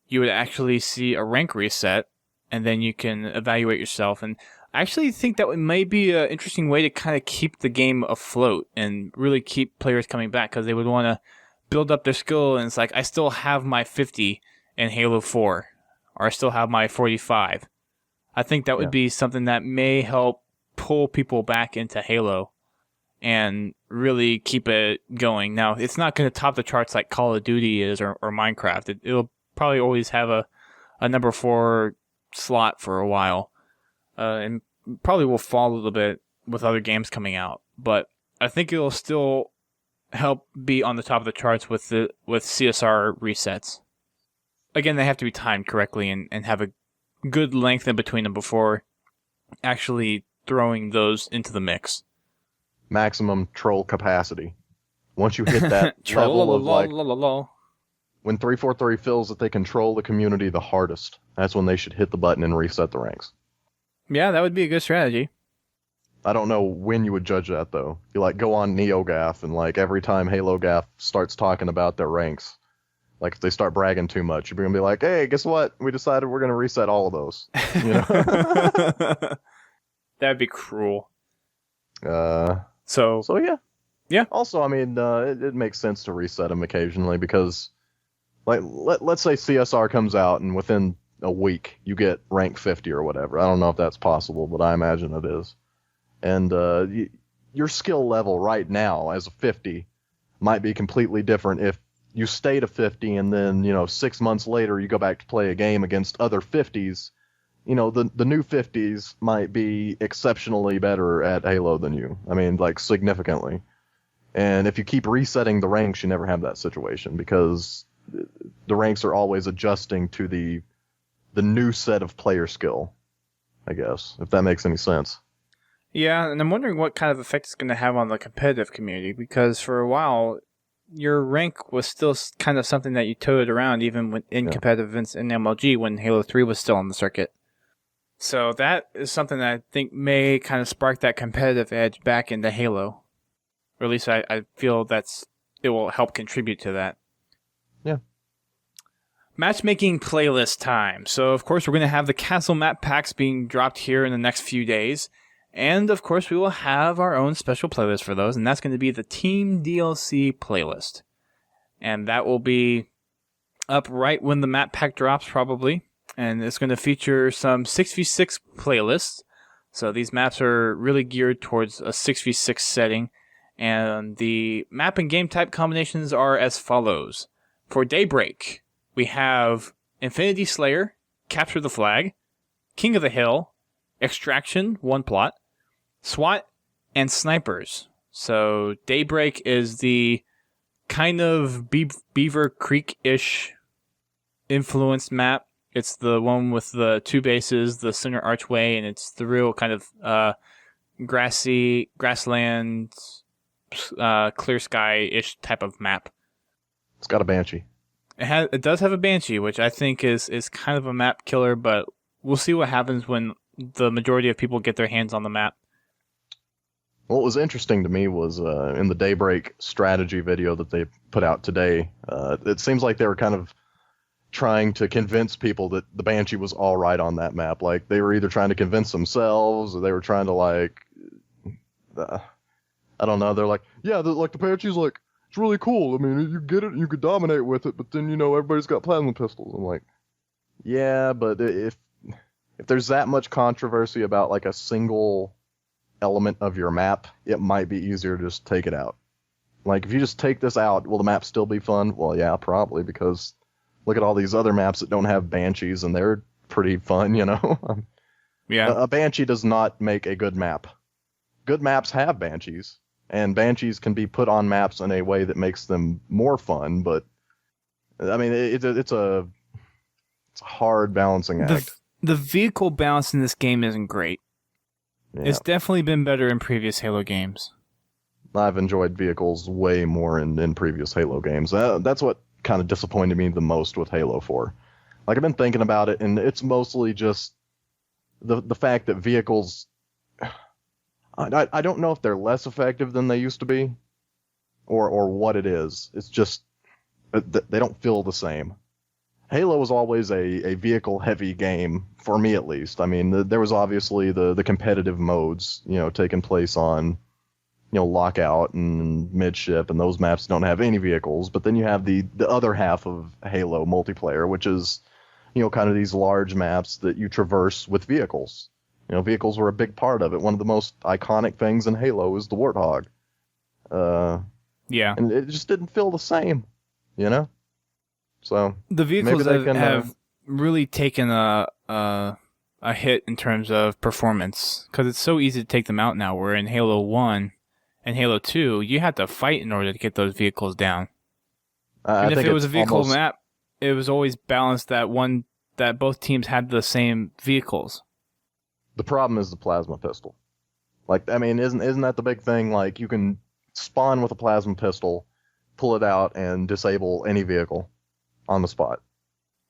you would actually see a rank reset, and then you can evaluate yourself. And I actually think that may be an interesting way to kind of keep the game afloat and really keep players coming back, because they would want to build up their skill. And it's like, I still have my 50 in Halo 4, or I still have my 45. I think that would be something that may help pull people back into Halo and really keep it going. Now, it's not going to top the charts like Call of Duty is or Minecraft. It'll probably always have a number 4 slot for a while, and probably will fall a little bit with other games coming out. But I think it'll still help be on the top of the charts with CSR resets. Again, they have to be timed correctly and have a good length in between them before actually throwing those into the mix. Maximum troll capacity. Once you hit that level of like, when 343 feels that they control the community the hardest, that's when they should hit the button and reset the ranks. Yeah, that would be a good strategy. I don't know when you would judge that though. You like go on NeoGAF and like every time Halo Gaf starts talking about their ranks, like if they start bragging too much, you're gonna be like, hey, guess what? We decided we're gonna reset all of those. You know? That'd be cruel. So yeah. Yeah. Also, I mean, it makes sense to reset them occasionally because, like, let's say CSR comes out and within a week you get rank 50 or whatever. I don't know if that's possible, but I imagine it is. And your skill level right now as a 50 might be completely different if you stayed a 50 and then 6 months later you go back to play a game against other 50s. The new 50s might be exceptionally better at Halo than you. I mean, like, significantly. And if you keep resetting the ranks, you never have that situation because the ranks are always adjusting to the new set of player skill, I guess, if that makes any sense. Yeah, and I'm wondering what kind of effect it's going to have on the competitive community, because for a while, your rank was still kind of something that you toted around even in competitive events in MLG when Halo 3 was still on the circuit. So that is something that I think may kind of spark that competitive edge back into Halo. Or at least I feel it will help contribute to that. Yeah. Matchmaking playlist time. So, of course, we're going to have the Castle map packs being dropped here in the next few days. And, of course, we will have our own special playlist for those, and that's going to be the Team DLC playlist. And that will be up right when the map pack drops, probably. And it's going to feature some 6v6 playlists. So these maps are really geared towards a 6v6 setting. And the map and game type combinations are as follows. For Daybreak, we have Infinity Slayer, Capture the Flag, King of the Hill, Extraction, one plot, SWAT, and Snipers. So Daybreak is the kind of Beaver Creek-ish influenced map. It's the one with the 2 bases, the center archway, and it's the real kind of grassland, clear sky-ish type of map. It's got a Banshee. It does have a Banshee, which I think is kind of a map killer, but we'll see what happens when the majority of people get their hands on the map. What was interesting to me was in the Daybreak strategy video that they put out today, it seems like they were kind of trying to convince people that the Banshee was all right on that map. Like, they were either trying to convince themselves or they were trying to, like, I don't know. They're like, yeah, the Banshee's, like, it's really cool. I mean, you get it, you could dominate with it, but then, everybody's got plasma pistols. I'm like, yeah, but if there's that much controversy about, like, a single element of your map, it might be easier to just take it out. Like, if you just take this out, will the map still be fun? Well, yeah, probably, because look at all these other maps that don't have Banshees, and they're pretty fun, Yeah. A Banshee does not make a good map. Good maps have Banshees, and Banshees can be put on maps in a way that makes them more fun, but, I mean, it's a hard balancing act. The vehicle balance in this game isn't great. Yeah. It's definitely been better in previous Halo games. I've enjoyed vehicles way more in previous Halo games. That's what kind of disappointed me the most with Halo 4. Like I've been thinking about it, and it's mostly just the fact that vehicles. I don't know if they're less effective than they used to be, or what it is. It's just they don't feel the same. Halo was always a vehicle heavy game for me, at least. I mean, there was obviously the competitive modes, taking place on, Lockout and Midship, and those maps don't have any vehicles. But then you have the other half of Halo multiplayer, which is, kind of these large maps that you traverse with vehicles. Vehicles were a big part of it. One of the most iconic things in Halo is the Warthog. Yeah. And it just didn't feel the same, So the vehicles maybe they can, have really taken a hit in terms of performance because it's so easy to take them out now. Where in Halo 1 and Halo 2, you had to fight in order to get those vehicles down. And if it was a vehicle map, it was always balanced that both teams had the same vehicles. The problem is the plasma pistol. Like, I mean, isn't that the big thing? Like, you can spawn with a plasma pistol, pull it out, and disable any vehicle on the spot.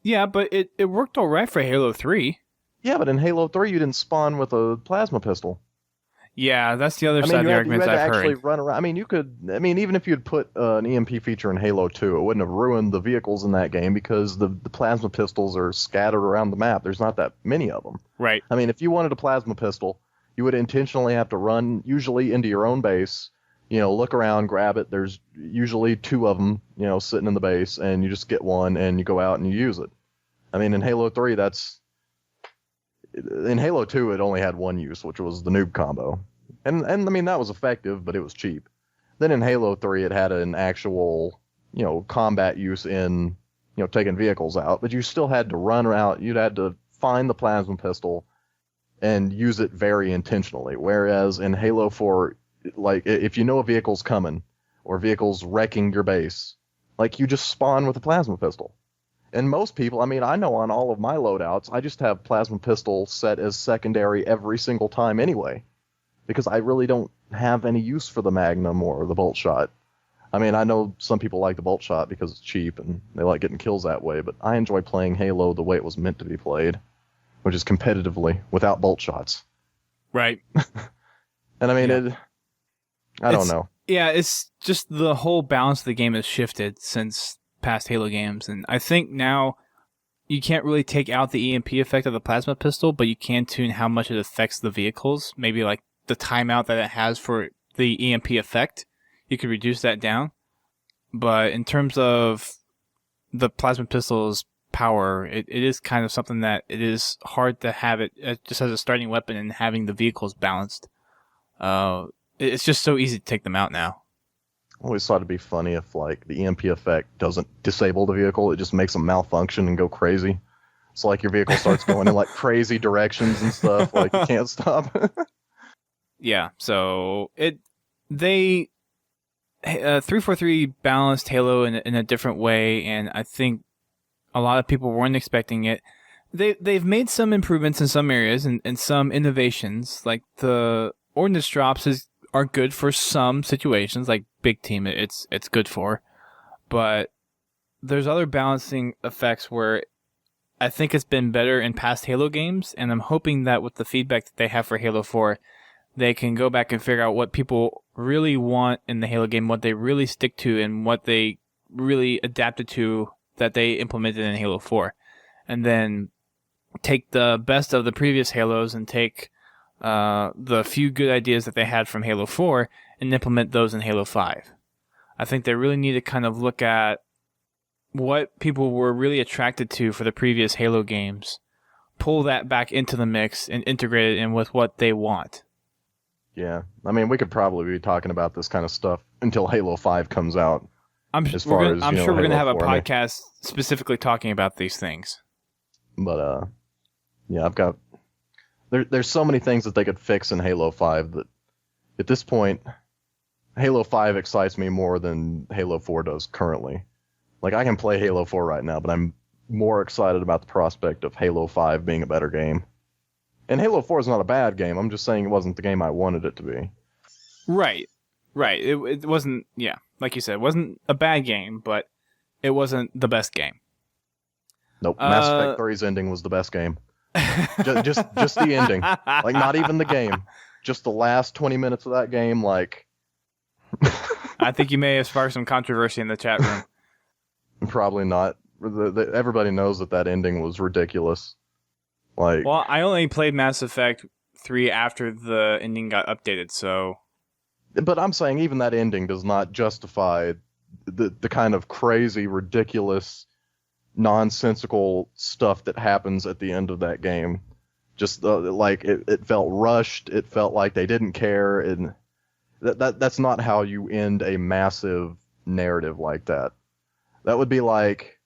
Yeah, but it worked all right for Halo 3. Yeah, but in Halo 3, you didn't spawn with a plasma pistol. Yeah, that's the other side of the arguments I've heard. You had to actually run around. I mean, even if you'd put an EMP feature in Halo 2, it wouldn't have ruined the vehicles in that game because the plasma pistols are scattered around the map. There's not that many of them. Right. I mean, if you wanted a plasma pistol, you would intentionally have to run, usually into your own base, look around, grab it. There's usually 2 of them, sitting in the base, and you just get one and you go out and you use it. I mean, in Halo 3, in Halo 2, it only had one use, which was the noob combo. And I mean, that was effective, but it was cheap. Then in Halo 3, it had an actual, combat use in, taking vehicles out, but you still had to run around. You'd had to find the plasma pistol and use it very intentionally. Whereas in Halo 4, like, if you know a vehicle's coming or vehicle's wrecking your base, like, you just spawn with a plasma pistol. And most people, I mean, I know on all of my loadouts, I just have plasma pistol set as secondary every single time anyway, because I really don't have any use for the Magnum or the bolt shot. I mean, I know some people like the bolt shot because it's cheap and they like getting kills that way, but I enjoy playing Halo the way it was meant to be played, which is competitively without bolt shots. Right. And I mean, I don't know. Yeah, it's just the whole balance of the game has shifted since past Halo games, and I think now you can't really take out the EMP effect of the plasma pistol, but you can tune how much it affects the vehicles. Maybe like the timeout that it has for the EMP effect, you could reduce that down. But in terms of the plasma pistol's power, it is kind of something that it is hard to have it just as a starting weapon and having the vehicles balanced. It's just so easy to take them out now. I always thought it'd be funny if, like, the EMP effect doesn't disable the vehicle, it just makes them malfunction and go crazy. So, like, your vehicle starts going in, like, crazy directions and stuff, like, you can't stop. Yeah, so they 343 balanced Halo in a different way, and I think a lot of people weren't expecting it. They've made some improvements in some areas and some innovations, like the ordnance drops are good for some situations, like big team it's good for, but there's other balancing effects where I think it's been better in past Halo games, and I'm hoping that with the feedback that they have for Halo 4, they can go back and figure out what people really want in the Halo game, what they really stick to, and what they really adapted to that they implemented in Halo 4, and then take the best of the previous Halos and take the few good ideas that they had from Halo 4 and implement those in Halo 5. I think they really need to kind of look at what people were really attracted to for the previous Halo games, pull that back into the mix, and integrate it in with what they want. Yeah, I mean, we could probably be talking about this kind of stuff until Halo 5 comes out. I'm sure we're going to have a podcast specifically talking about these things. But, yeah, I've got... There's so many things that they could fix in Halo 5 that, at this point, Halo 5 excites me more than Halo 4 does currently. Like, I can play Halo 4 right now, but I'm more excited about the prospect of Halo 5 being a better game. And Halo 4 is not a bad game, I'm just saying it wasn't the game I wanted it to be. Right. It wasn't, yeah, like you said, it wasn't a bad game, but it wasn't the best game. Nope. Mass Effect 3's ending was the best game. Just the ending. Like, not even the game. Just the last 20 minutes of that game, like... I think you may have sparked some controversy in the chat room. Probably not. Everybody knows that ending was ridiculous. Like, well, I only played Mass Effect 3 after the ending got updated, so... But I'm saying even that ending does not justify the kind of crazy, ridiculous, nonsensical stuff that happens at the end of that game. Just like it felt rushed. It felt like they didn't care, and that's not how you end a massive narrative like that. That would be like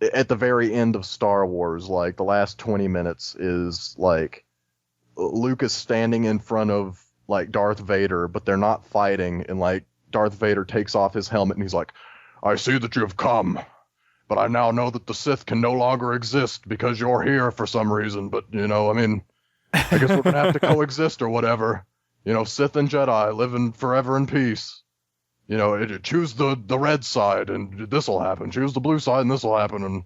at the very end of Star Wars, like the last 20 minutes is like Lucas standing in front of like Darth Vader, but they're not fighting, and like Darth Vader takes off his helmet and he's like, "I see that you have come, but I now know that the Sith can no longer exist because you're here for some reason, but I mean, I guess we're gonna have to coexist or whatever. Sith and Jedi living forever in peace. Choose the red side and this'll happen. Choose the blue side and this'll happen. And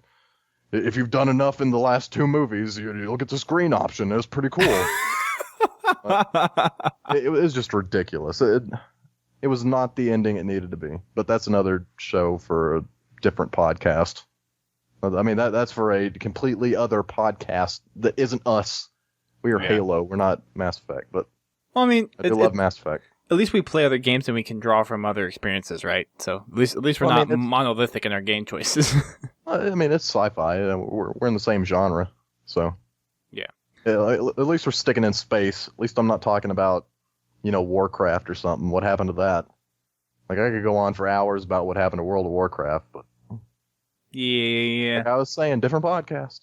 if you've done enough in the last 2 movies, you'll get this green option. It's pretty cool." It was just ridiculous. It was not the ending it needed to be. But that's another show for a different podcast. I mean, that's for a completely other podcast that isn't us. We are Halo. We're not Mass Effect. But well, I mean, I do love Mass Effect. At least we play other games and we can draw from other experiences, right? So at least we're not monolithic in our game choices. I mean, it's sci-fi. We're in the same genre, so yeah. At least we're sticking in space. At least I'm not talking about, Warcraft or something. What happened to that? Like, I could go on for hours about what happened to World of Warcraft, but yeah. Like I was saying, different podcast.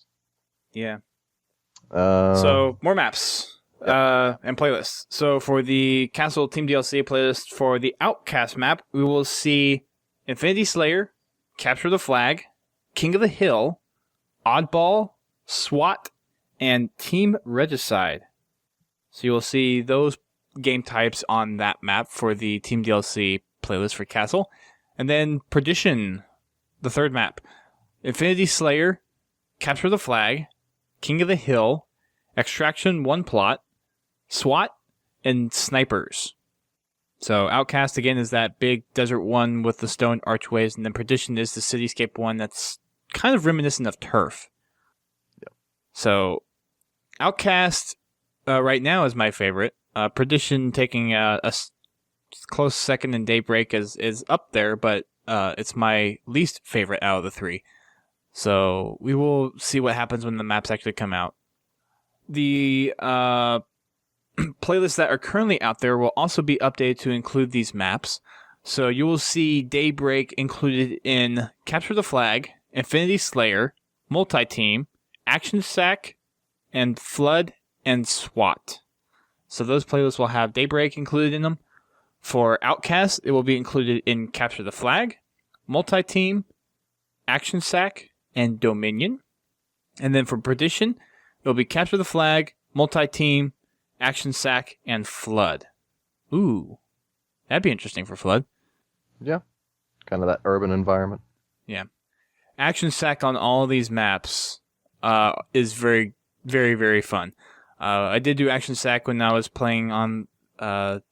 Yeah. So more maps. And playlists. So for the Castle Team DLC playlist for the Outcast map, we will see Infinity Slayer, Capture the Flag, King of the Hill, Oddball, SWAT, and Team Regicide. So you will see those game types on that map for the Team DLC playlist for Castle. And then Perdition, the third map. Infinity Slayer, Capture the Flag, King of the Hill, Extraction 1 Plot, SWAT, and Snipers. So Outcast, again, is that big desert one with the stone archways, and then Perdition is the cityscape one that's kind of reminiscent of Turf. Yep. So Outcast right now is my favorite. Perdition taking a close second, and Daybreak is up there, but it's my least favorite out of the 3. So we will see what happens when the maps actually come out. The playlists that are currently out there will also be updated to include these maps. So you will see Daybreak included in Capture the Flag, Infinity Slayer, Multi-Team, Action Sack, and Flood and SWAT. So those playlists will have Daybreak included in them. For Outcast, it will be included in Capture the Flag, Multi-Team, Action Sack, and Dominion. And then for Perdition, it will be Capture the Flag, Multi-Team, Action Sack, and Flood. Ooh. That'd be interesting for Flood. Yeah. Kind of that urban environment. Yeah. Action Sack on all of these maps is very, very, very fun. I did do Action Sack when I was playing on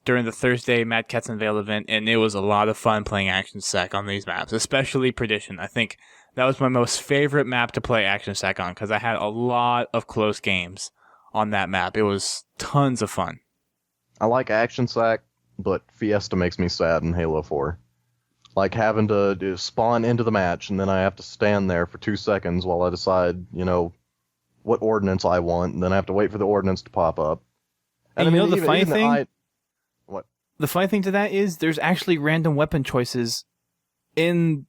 during the Thursday Mad Cats Unveiled event, and it was a lot of fun playing Action Sack on these maps, especially Perdition. I think that was my most favorite map to play Action Sack on, because I had a lot of close games on that map. It was tons of fun. I like Action Sack, but Fiesta makes me sad in Halo 4. Like having to spawn into the match, and then I have to stand there for 2 seconds while I decide, what ordnance I want, and then I have to wait for the ordnance to pop up. And the funny thing? What? The funny thing to that is there's actually random weapon choices in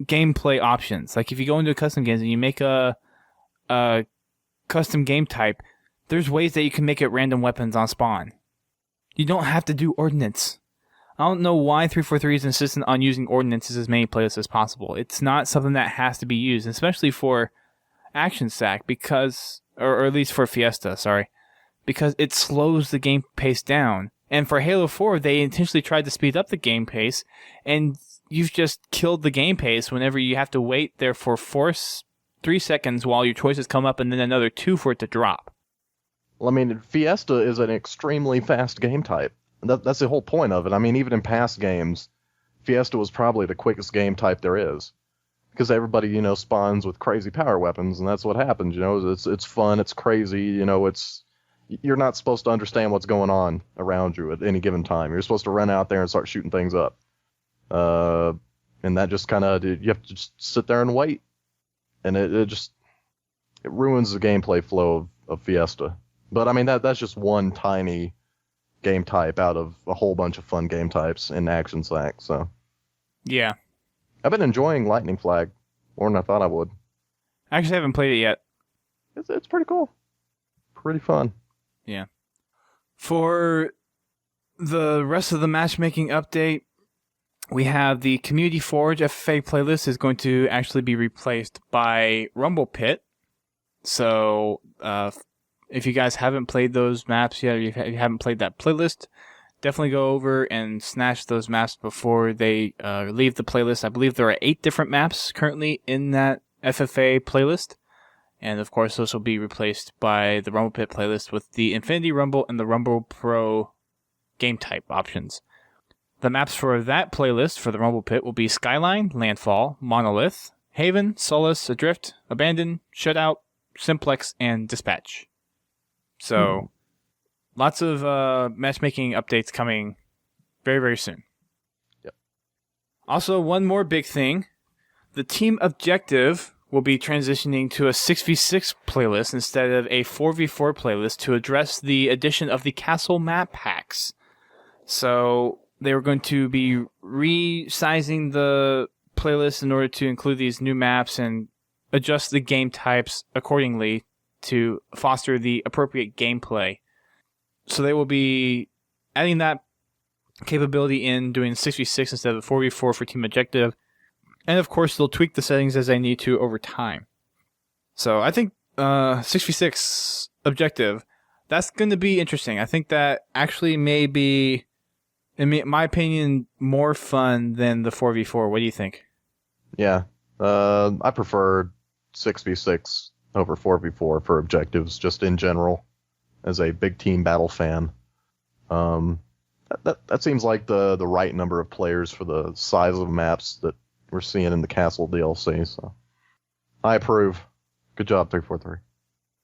gameplay options. Like if you go into custom games and you make a custom game type, there's ways that you can make it random weapons on spawn. You don't have to do ordnance. I don't know why 343 is insistent on using ordnances as many playlists as possible. It's not something that has to be used, especially for Action Sack, because, or at least for Fiesta, sorry, because it slows the game pace down. And for Halo 4, they intentionally tried to speed up the game pace, and you've just killed the game pace whenever you have to wait there for force 3 seconds while your choices come up, and then another 2 for it to drop. Well, I mean, Fiesta is an extremely fast game type. That's the whole point of it. I mean, even in past games, Fiesta was probably the quickest game type there is. Because everybody, spawns with crazy power weapons, and that's what happens, It's fun, it's crazy, you're not supposed to understand what's going on around you at any given time. You're supposed to run out there and start shooting things up. And that just kind of, you have to just sit there and wait. And it ruins the gameplay flow of Fiesta. But I mean, that's just one tiny game type out of a whole bunch of fun game types in Action Sack, so. Yeah. I've been enjoying Lightning Flag more than I thought I would. I actually haven't played it yet. It's pretty cool. Pretty fun. Yeah. For the rest of the matchmaking update, we have the Community Forge FFA playlist is going to actually be replaced by Rumble Pit. So, if you guys haven't played those maps yet, or you haven't played that playlist, definitely go over and snatch those maps before they leave the playlist. I believe there are 8 different maps currently in that FFA playlist. And of course, those will be replaced by the Rumble Pit playlist with the Infinity Rumble and the Rumble Pro game type options. The maps for that playlist for the Rumble Pit will be Skyline, Landfall, Monolith, Haven, Solace, Adrift, Abandon, Shutout, Simplex, and Dispatch. So, lots of matchmaking updates coming very, very soon. Yep. Also, one more big thing. The team objective will be transitioning to a 6v6 playlist instead of a 4v4 playlist to address the addition of the castle map packs. So, they were going to be resizing the playlist in order to include these new maps and adjust the game types accordingly to foster the appropriate gameplay. So they will be adding that capability in, doing 6v6 instead of 4v4 for team objective. And of course, they'll tweak the settings as they need to over time. So I think 6v6 objective, that's going to be interesting. I think that actually may be, in my opinion, more fun than the 4v4. What do you think? Yeah. I prefer 6v6 over 4v4 for objectives, just in general, as a big team battle fan. That seems like the right number of players for the size of maps that we're seeing in the Castle DLC, so I approve. Good job, 343.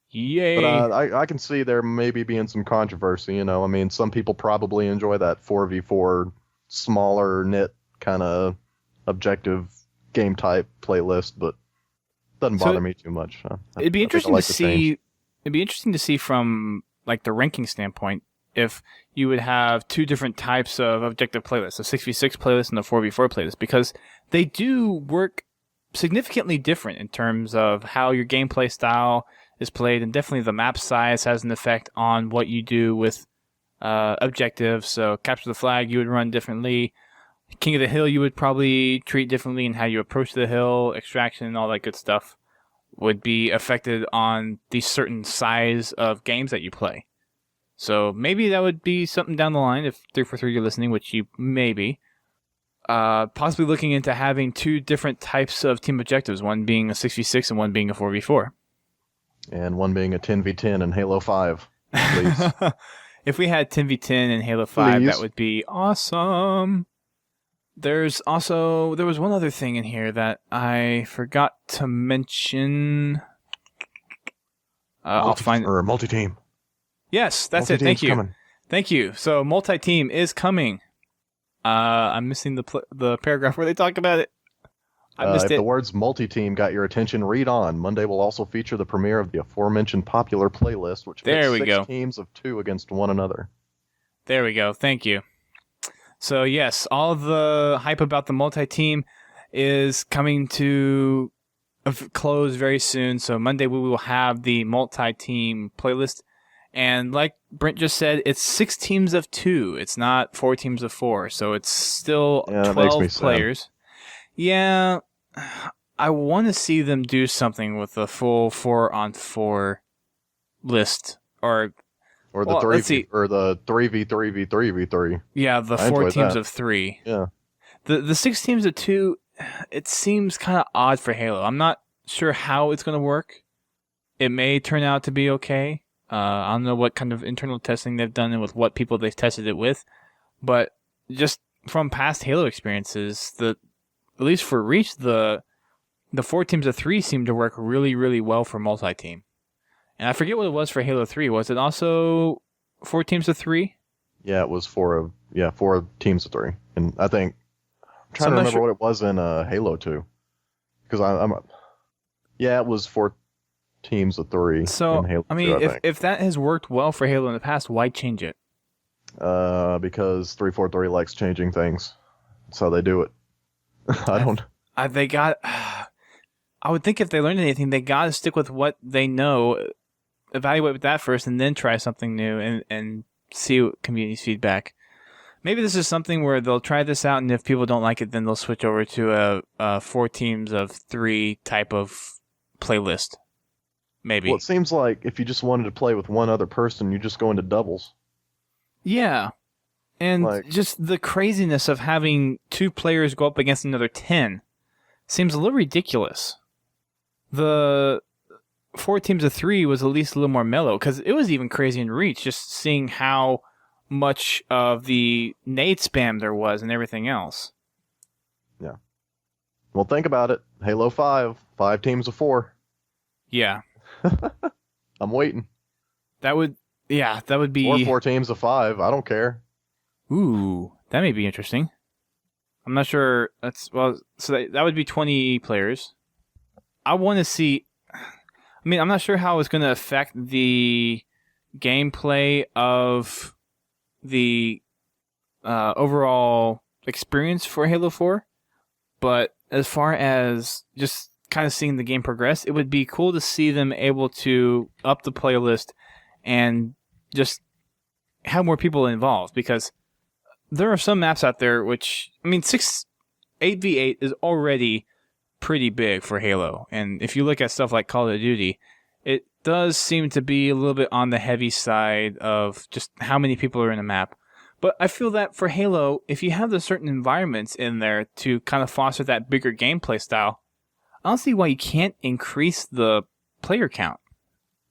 Yay! But I can see there maybe being some controversy, I mean, some people probably enjoy that 4v4 smaller knit kind of objective game type playlist, but doesn't bother me too much. It'd be interesting to see. It'd be interesting to see from like the ranking standpoint if you would have 2 different types of objective playlists, a 6v6 playlist and a 4v4 playlist, because they do work significantly different in terms of how your gameplay style is played, and definitely the map size has an effect on what you do with objectives. So capture the flag, you would run differently. King of the Hill, you would probably treat differently, and how you approach the hill, extraction, and all that good stuff would be affected on the certain size of games that you play. So maybe that would be something down the line if 343 you're listening, which you may be. Possibly looking into having 2 different types of team objectives, one being a 6v6 and one being a 4v4. And one being a 10v10 in Halo 5, please. If we had 10v10 in Halo 5, Please. That would be awesome. There was one other thing in here that I forgot to mention. I'll find it. Or multi-team. Yes, that's it. Thank you. Coming. Thank you. So multi-team is coming. I'm missing the paragraph where they talk about it. I missed if it. the words multi-team got your attention, read on. Monday will also feature the premiere of the aforementioned popular playlist, which There makes we 6 go. teams of 2 against one another. There we go. Thank you. So yes, all of the hype about the multi-team is coming to a close very soon. So Monday we will have the multi-team playlist. And like Brent just said, it's 6 teams of 2. It's not 4 teams of 4. So it's still that makes 12 me sad. players. Yeah, I want to see them do something with the full 4-on-4 list. Or the well, 3 let's see. or the 3v3v3v3. Yeah, the I 4 enjoyed teams that. of 3. Yeah. The 6 teams of 2, it seems kind of odd for Halo. I'm not sure how it's going to work. It may turn out to be okay. I don't know what kind of internal testing they've done and with what people they've tested it with, but just from past Halo experiences, at least for Reach, the 4 teams of 3 seemed to work really, really well for multi-team. And I forget what it was for Halo 3. Was it also 4 teams of 3? Yeah, it was 4 teams of 3. And I think I'm trying to remember what it was in Halo 2. Because it was 4 teams of 3 so, in Halo 2, I mean, think. if that has worked well for Halo in the past, why change it? Because 343 likes changing things. That's how they do it. I would think if they learned anything, they got to stick with what they know, evaluate that first, and then try something new and see community feedback. Maybe this is something where they'll try this out, and if people don't like it, then they'll switch over to a 4 teams of 3 type of playlist. Maybe. Well, it seems like if you just wanted to play with one other person, you just go into doubles. Yeah. And just the craziness of having 2 players go up against another 10 seems a little ridiculous. The 4 teams of 3 was at least a little more mellow, because it was even crazy in Reach, just seeing how much of the nade spam there was and everything else. Yeah. Well, think about it. Halo 5 teams of 4. Yeah. I'm waiting. That would be... Or 4 teams of 5. I don't care. Ooh, that may be interesting. I'm not sure. So that would be 20 players. I want to see... I mean, I'm not sure how it's going to affect the gameplay of the overall experience for Halo 4, but as far as just kind of seeing the game progress, it would be cool to see them able to up the playlist and just have more people involved, because there are some maps out there which, I mean, 8v8 is already pretty big for Halo, and if you look at stuff like Call of Duty, it does seem to be a little bit on the heavy side of just how many people are in a map. But I feel that for Halo, if you have the certain environments in there to kind of foster that bigger gameplay style, I don't see why you can't increase the player count.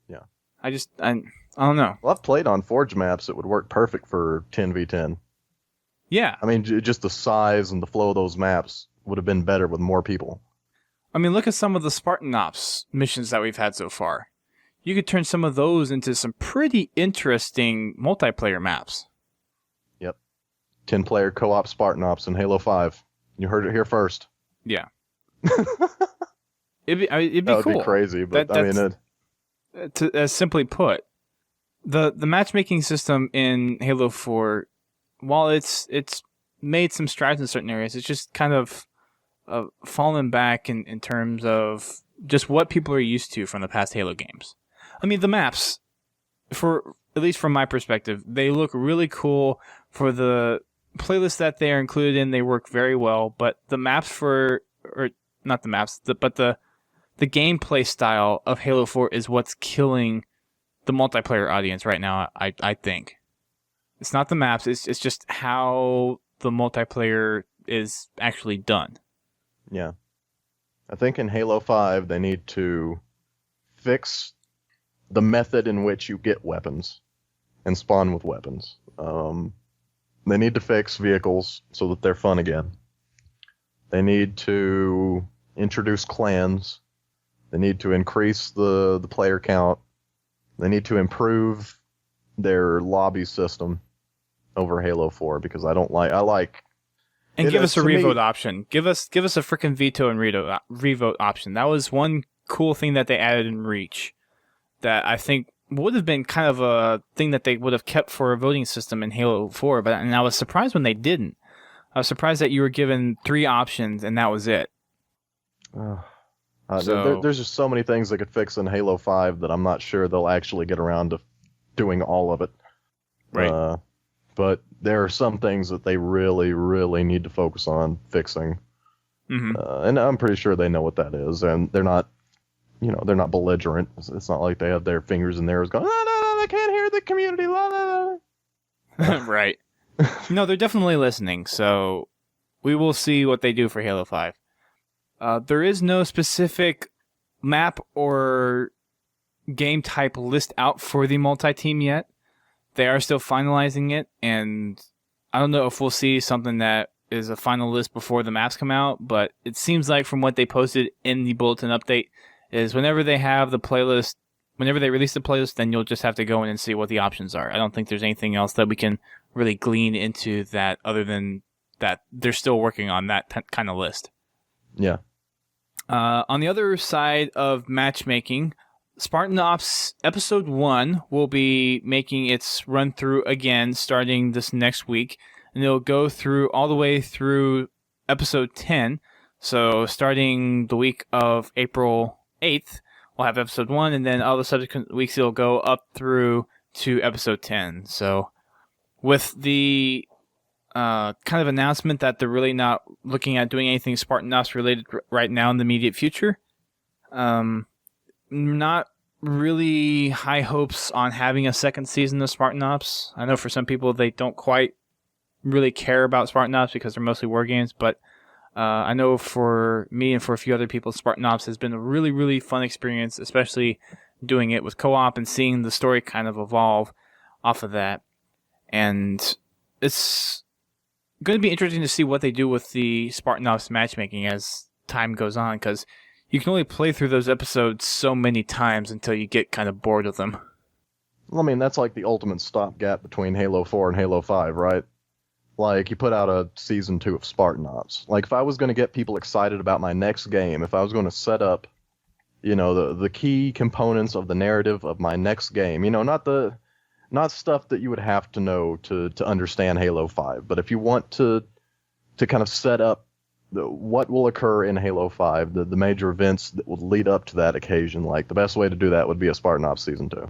Yeah. I don't know. Well, I've played on Forge maps. It would work perfect for 10v10. Yeah. I mean, just the size and the flow of those maps would have been better with more people. I mean, look at some of the Spartan Ops missions that we've had so far. You could turn some of those into some pretty interesting multiplayer maps. Yep. 10-player co-op Spartan Ops in Halo 5. You heard it here first. Yeah. It'd be that cool. That would be crazy, but as simply put, the matchmaking system in Halo 4, while it's made some strides in certain areas, it's just kind of fallen back in terms of just what people are used to from the past Halo games. I mean, the maps, at least from my perspective, they look really cool. For the playlist that they are included in, they work very well, but the maps not the maps, but the gameplay style of Halo 4 is what's killing the multiplayer audience right now, I think. It's not the maps, it's just how the multiplayer is actually done. Yeah. I think in Halo 5 they need to fix the method in which you get weapons and spawn with weapons. They need to fix vehicles so that they're fun again. They need to introduce clans. They need to increase the player count. They need to improve their lobby system over Halo 4, because I like. And give us a revote option. Give us a freaking veto and revote option. That was one cool thing that they added in Reach that I think would have been kind of a thing that they would have kept for a voting system in Halo 4, and I was surprised when they didn't. I was surprised that you were given 3 options and that was it. There's just so many things they could fix in Halo 5 that I'm not sure they'll actually get around to doing all of it. Right. But there are some things that they really, really need to focus on fixing. Mm-hmm. And I'm pretty sure they know what that is, and they're not belligerent. It's not like they have their fingers in theirs going, no, they can't hear the community. La, la, la. Right. No, they're definitely listening, so we will see what they do for Halo 5. There is no specific map or game type list out for the multi-team yet. They are still finalizing it, and I don't know if we'll see something that is a final list before the maps come out, but it seems like from what they posted in the bulletin update is whenever they have the playlist, whenever they release the playlist, then you'll just have to go in and see what the options are. I don't think there's anything else that we can really glean into that other than that they're still working on that kind of list. Yeah. On the other side of matchmaking, Spartan Ops Episode 1 will be making its run through again starting this next week, and it'll go through all the way through Episode 10. So starting the week of April 8th, we'll have Episode 1, and then all the subsequent weeks it'll go up through to Episode 10. So with the kind of announcement that they're really not looking at doing anything Spartan Ops related right now in the immediate future, not really high hopes on having a second season of Spartan Ops. I know for some people they don't quite really care about Spartan Ops because they're mostly war games, but I know for me and for a few other people, Spartan Ops has been a really, really fun experience, especially doing it with co-op and seeing the story kind of evolve off of that. And it's going to be interesting to see what they do with the Spartan Ops matchmaking as time goes on, because you can only play through those episodes so many times until you get kind of bored of them. Well, I mean, that's like the ultimate stopgap between Halo 4 and Halo 5, right? Like, you put out a Season 2 of Spartan Ops. Like, if I was going to get people excited about my next game, if I was going to set up, you know, the key components of the narrative of my next game, you know, not stuff that you would have to know to understand Halo 5, but if you want to kind of set up what will occur in Halo 5, the major events that will lead up to that occasion, like, the best way to do that would be a Spartan Ops Season 2.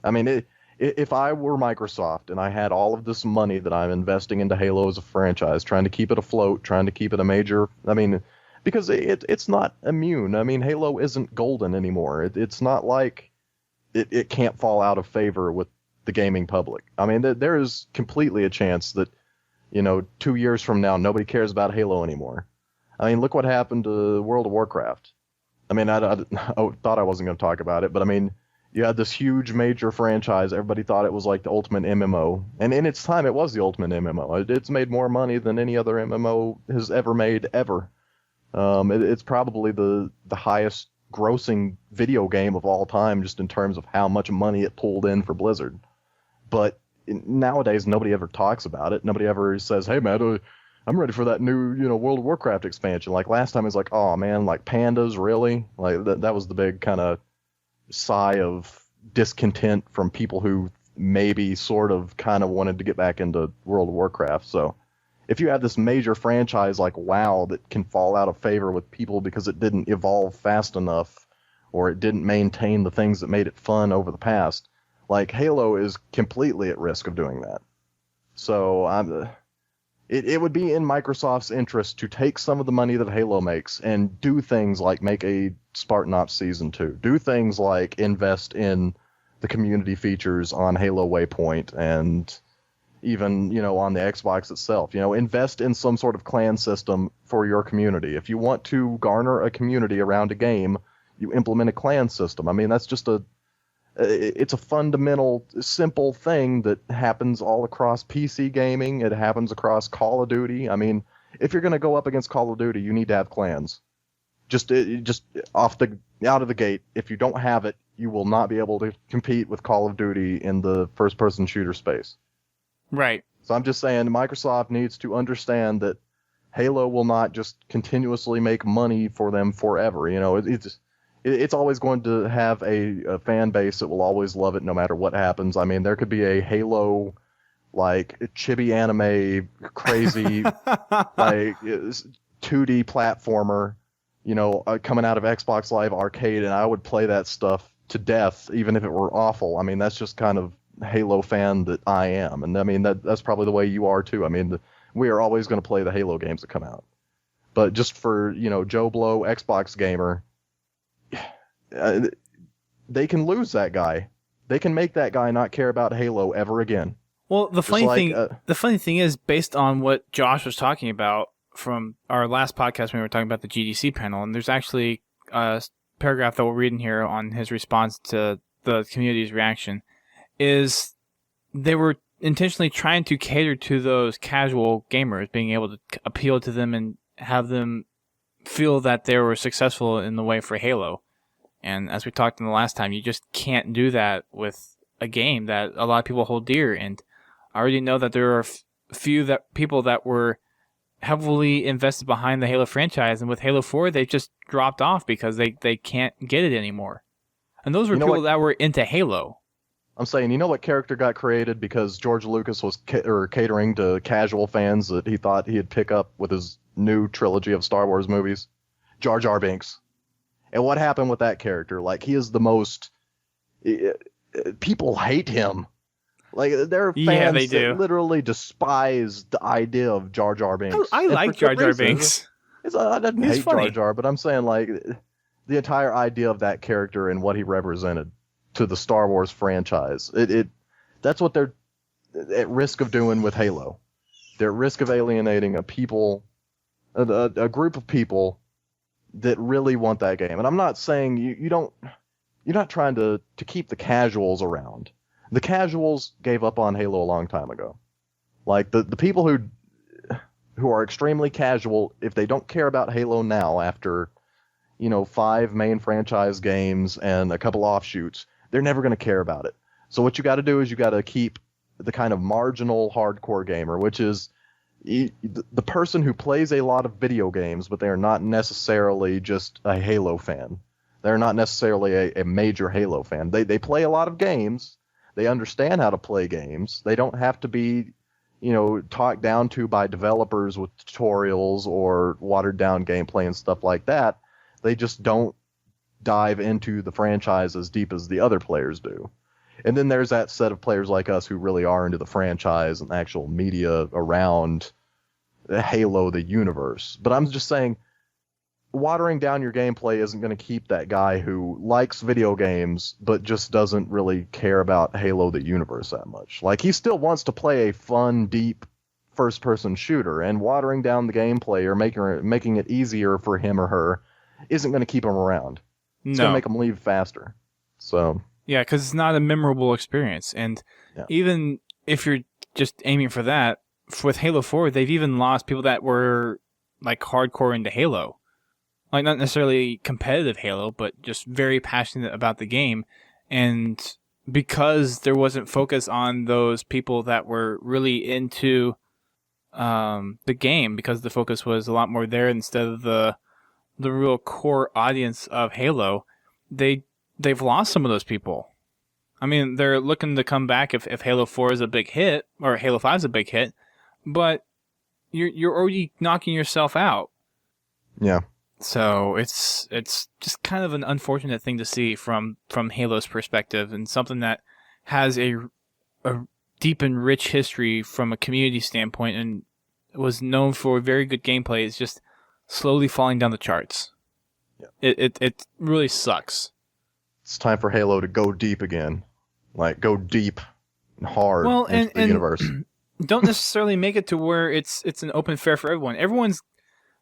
I mean, if I were Microsoft and I had all of this money that I'm investing into Halo as a franchise, trying to keep it afloat, trying to keep it a major, I mean, because it's not immune. I mean, Halo isn't golden anymore. It's not like it can't fall out of favor with the gaming public. I mean, there is completely a chance that, you know, 2 years from now, nobody cares about Halo anymore. I mean, look what happened to World of Warcraft. I mean, I thought I wasn't going to talk about it, but I mean, you had this huge major franchise. Everybody thought it was like the ultimate MMO. And in its time, it was the ultimate MMO. It's made more money than any other MMO has ever made, ever. It's probably the highest grossing video game of all time, just in terms of how much money it pulled in for Blizzard. But nowadays, nobody ever talks about it. Nobody ever says, hey, man, I'm ready for that new, you know, World of Warcraft expansion. Like, last time it was like, oh, man, like, pandas, really? Like, that was the big kind of sigh of discontent from people who maybe sort of kind of wanted to get back into World of Warcraft. So if you have this major franchise like WoW that can fall out of favor with people because it didn't evolve fast enough or it didn't maintain the things that made it fun over the past, like, Halo is completely at risk of doing that. So it would be in Microsoft's interest to take some of the money that Halo makes and do things like make a Spartan Ops Season 2. Do things like invest in the community features on Halo Waypoint and even, you know, on the Xbox itself. You know, invest in some sort of clan system for your community. If you want to garner a community around a game, you implement a clan system. I mean, that's just it's a fundamental, simple thing that happens all across PC gaming. It happens across Call of Duty. I mean, if you're going to go up against Call of Duty, you need to have clans. Just out of the gate, if you don't have it, you will not be able to compete with Call of Duty in the first-person shooter space. Right. So I'm just saying Microsoft needs to understand that Halo will not just continuously make money for them forever. You know, it's always going to have a fan base that will always love it no matter what happens. I mean, there could be a Halo, like, chibi anime, crazy, like, 2D platformer, you know, coming out of Xbox Live Arcade, and I would play that stuff to death, even if it were awful. I mean, that's just kind of Halo fan that I am. And I mean, that's probably the way you are too. I mean, we are always going to play the Halo games that come out. But just for, you know, Joe Blow, Xbox gamer, they can lose that guy. They can make that guy not care about Halo ever again. Well, the funny thing is, based on what Josh was talking about from our last podcast when we were talking about the GDC panel, and there's actually paragraph that we'll read in here on his response to the community's reaction is they were intentionally trying to cater to those casual gamers, being able to appeal to them and have them feel that they were successful in the way for Halo. And as we talked in the last time, you just can't do that with a game that a lot of people hold dear. And I already know that there are few people that were heavily invested behind the Halo franchise, and with Halo 4, they just dropped off because they can't get it anymore. And those were people that were into Halo. I'm saying, you know what character got created because George Lucas was catering to casual fans that he thought he'd pick up with his new trilogy of Star Wars movies? Jar Jar Binks. And what happened with that character? Like, he is the most... people hate him. Like, there are fans that literally despise the idea of Jar Jar Binks. I like Jar Jar Binks. I didn't hate Jar Jar, but I'm saying, like, the entire idea of that character and what he represented to the Star Wars franchise, that's what they're at risk of doing with Halo. They're at risk of alienating a group of people that really want that game. And I'm not saying you're not trying to keep the casuals around. The casuals gave up on Halo a long time ago. Like, the people who are extremely casual, if they don't care about Halo now after, 5 main franchise games and a couple offshoots, they're never going to care about it. So what you got to do is you got to keep the kind of marginal hardcore gamer, which is the person who plays a lot of video games, but they're not necessarily just a Halo fan. They're not necessarily a major Halo fan. They play a lot of games. They understand how to play games. They don't have to be, talked down to by developers with tutorials or watered down gameplay and stuff like that. They just don't dive into the franchise as deep as the other players do. And then there's that set of players like us who really are into the franchise and actual media around Halo, the universe. But I'm just saying, watering down your gameplay isn't going to keep that guy who likes video games but just doesn't really care about Halo, the universe, that much. Like, he still wants to play a fun, deep first-person shooter, and watering down the gameplay or making it easier for him or her isn't going to keep him around. It's going to make them leave faster. So yeah, because it's not a memorable experience. And even if you're just aiming for that, with Halo 4, they've even lost people that were like hardcore into Halo. Like, not necessarily competitive Halo, but just very passionate about the game. And because there wasn't focus on those people that were really into the game, because the focus was a lot more there instead of the real core audience of Halo, they've lost some of those people. I mean, they're looking to come back if Halo 4 is a big hit, or Halo 5 is a big hit, but you're already knocking yourself out. Yeah. So it's just kind of an unfortunate thing to see from Halo's perspective, and something that has a deep and rich history from a community standpoint and was known for very good gameplay. It's just slowly falling down the charts. Yeah. It really sucks. It's time for Halo to go deep again. Like, go deep and hard into the universe. Don't necessarily make it to where it's an open fair for everyone. Everyone's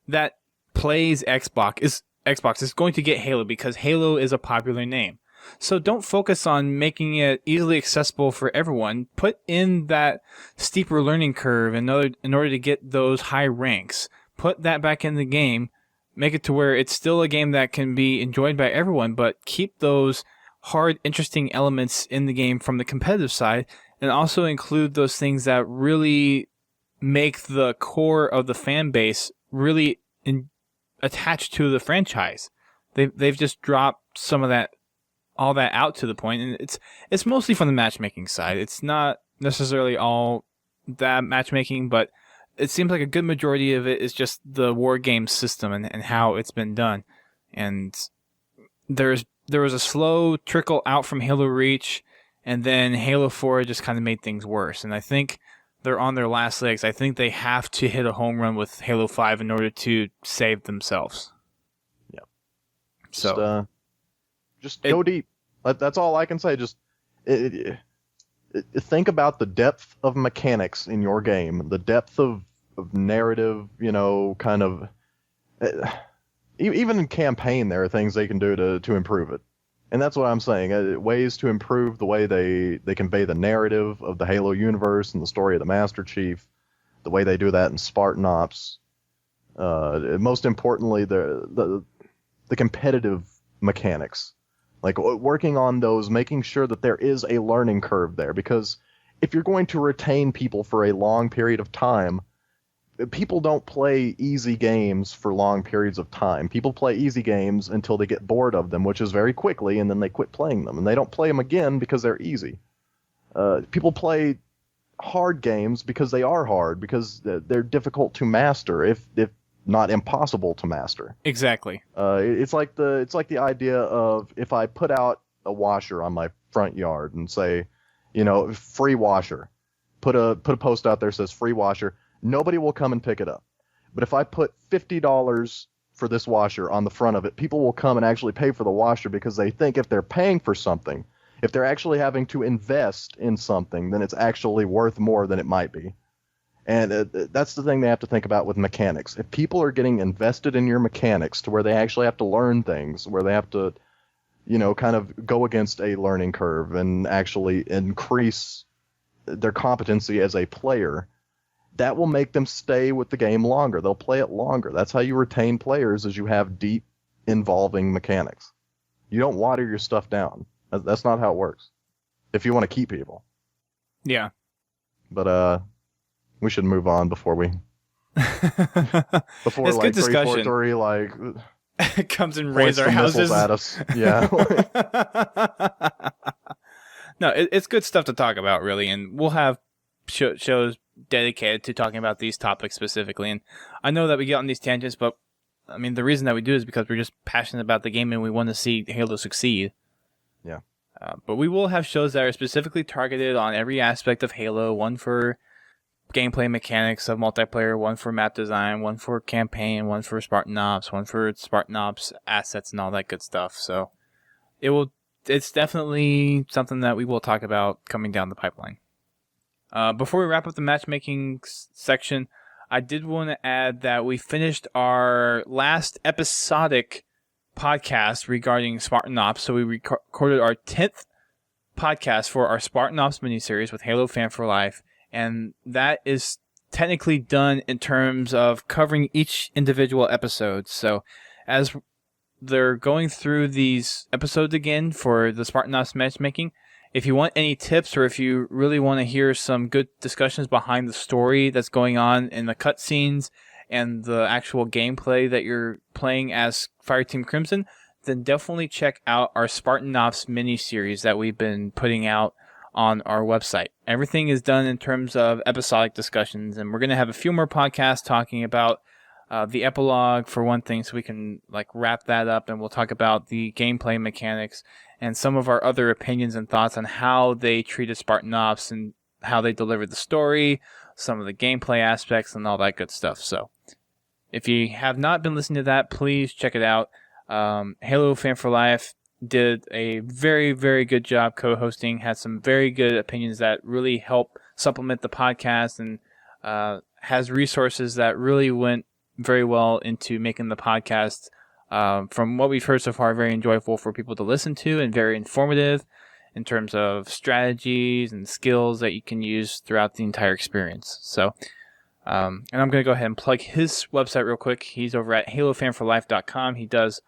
that plays Xbox is going to get Halo because Halo is a popular name. So don't focus on making it easily accessible for everyone. Put in that steeper learning curve in order to get those high ranks. Put that back in the game. Make it to where it's still a game that can be enjoyed by everyone, but keep those hard, interesting elements in the game from the competitive side, and also include those things that really make the core of the fan base really attached to the franchise. They've just dropped some of that, all that out to the point, and it's mostly from the matchmaking side. It's not necessarily all that matchmaking, but it seems like a good majority of it is just the war game system and how it's been done. And there was a slow trickle out from Halo Reach, and then Halo 4 just kind of made things worse. And I think they're on their last legs. I think they have to hit a home run with Halo 5 in order to save themselves. Yeah. Just go deep. That's all I can say. Just think about the depth of mechanics in your game, the depth of narrative, kind of even in campaign, there are things they can do to improve it. And that's what I'm saying. Ways to improve the way they convey the narrative of the Halo universe and the story of the Master Chief, the way they do that in Spartan Ops. Most importantly, the competitive mechanics, like working on those, making sure that there is a learning curve there. Because if you're going to retain people for a long period of time, people don't play easy games for long periods of time. People play easy games until they get bored of them, which is very quickly, and then they quit playing them. And they don't play them again because they're easy. People play hard games because they are hard, because they're difficult to master, if not impossible to master. Exactly. It's like the idea of, if I put out a washer on my front yard and say, free washer, put a post out there that says free washer, nobody will come and pick it up. But if I put $50 for this washer on the front of it, people will come and actually pay for the washer, because they think if they're paying for something, if they're actually having to invest in something, then it's actually worth more than it might be. And that's the thing they have to think about with mechanics. If people are getting invested in your mechanics to where they actually have to learn things, where they have to, kind of go against a learning curve and actually increase their competency as a player, that will make them stay with the game longer. They'll play it longer. That's how you retain players, is you have deep, involving mechanics. You don't water your stuff down. That's not how it works, if you want to keep people. Yeah. But we should move on before before it's like good discussion. 343 like comes and raise our points the houses missiles at us. Yeah. No, it's good stuff to talk about, really, and we'll have shows dedicated to talking about these topics specifically. And I know that we get on these tangents, but I mean, the reason that we do is because we're just passionate about the game and we want to see Halo succeed. Yeah. But we will have shows that are specifically targeted on every aspect of Halo. One for gameplay mechanics of multiplayer, one for map design, one for campaign, one for Spartan Ops, one for Spartan Ops assets and all that good stuff. So it's definitely something that we will talk about coming down the pipeline. Before we wrap up the matchmaking section, I did want to add that we finished our last episodic podcast regarding Spartan Ops. So we recorded our 10th podcast for our Spartan Ops miniseries with Halo Fan for Life. And that is technically done in terms of covering each individual episode. So as they're going through these episodes again for the Spartan Ops matchmaking, if you want any tips, or if you really want to hear some good discussions behind the story that's going on in the cutscenes and the actual gameplay that you're playing as Fireteam Crimson, then definitely check out our Spartan Ops mini-series that we've been putting out on our website. Everything is done in terms of episodic discussions, and we're going to have a few more podcasts talking about the epilogue, for one thing, so we can wrap that up, and we'll talk about the gameplay mechanics and some of our other opinions and thoughts on how they treated Spartan Ops and how they delivered the story, some of the gameplay aspects, and all that good stuff. So if you have not been listening to that, please check it out. Halo Fan for Life did a very, very good job co-hosting, had some very good opinions that really help supplement the podcast, and has resources that really went very well into making the podcast, from what we've heard so far, very enjoyable for people to listen to and very informative in terms of strategies and skills that you can use throughout the entire experience. So, and I'm going to go ahead and plug his website real quick. He's over at halofanforlife.com. He does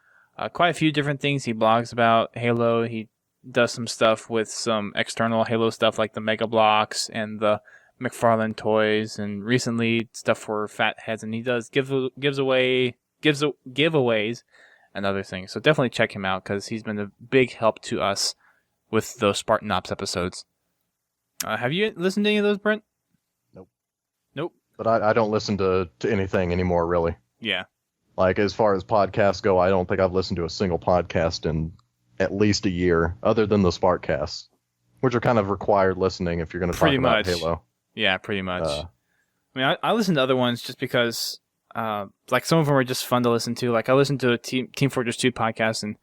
quite a few different things. He blogs about Halo. He does some stuff with some external Halo stuff like the Mega Blocks and the McFarlane toys, and recently stuff for Fat Heads, and he does giveaways and other things. So definitely check him out, because he's been a big help to us with those Spartan Ops episodes. Have you listened to any of those, Brent? Nope. But I don't listen to anything anymore, really. Yeah. As far as podcasts go, I don't think I've listened to a single podcast in at least a year, other than the Sparkcasts, which are kind of required listening if you're going to talk about Halo. Yeah, pretty much. I mean, I listen to other ones just because, some of them are just fun to listen to. I listened to a Team Fortress 2 podcast, and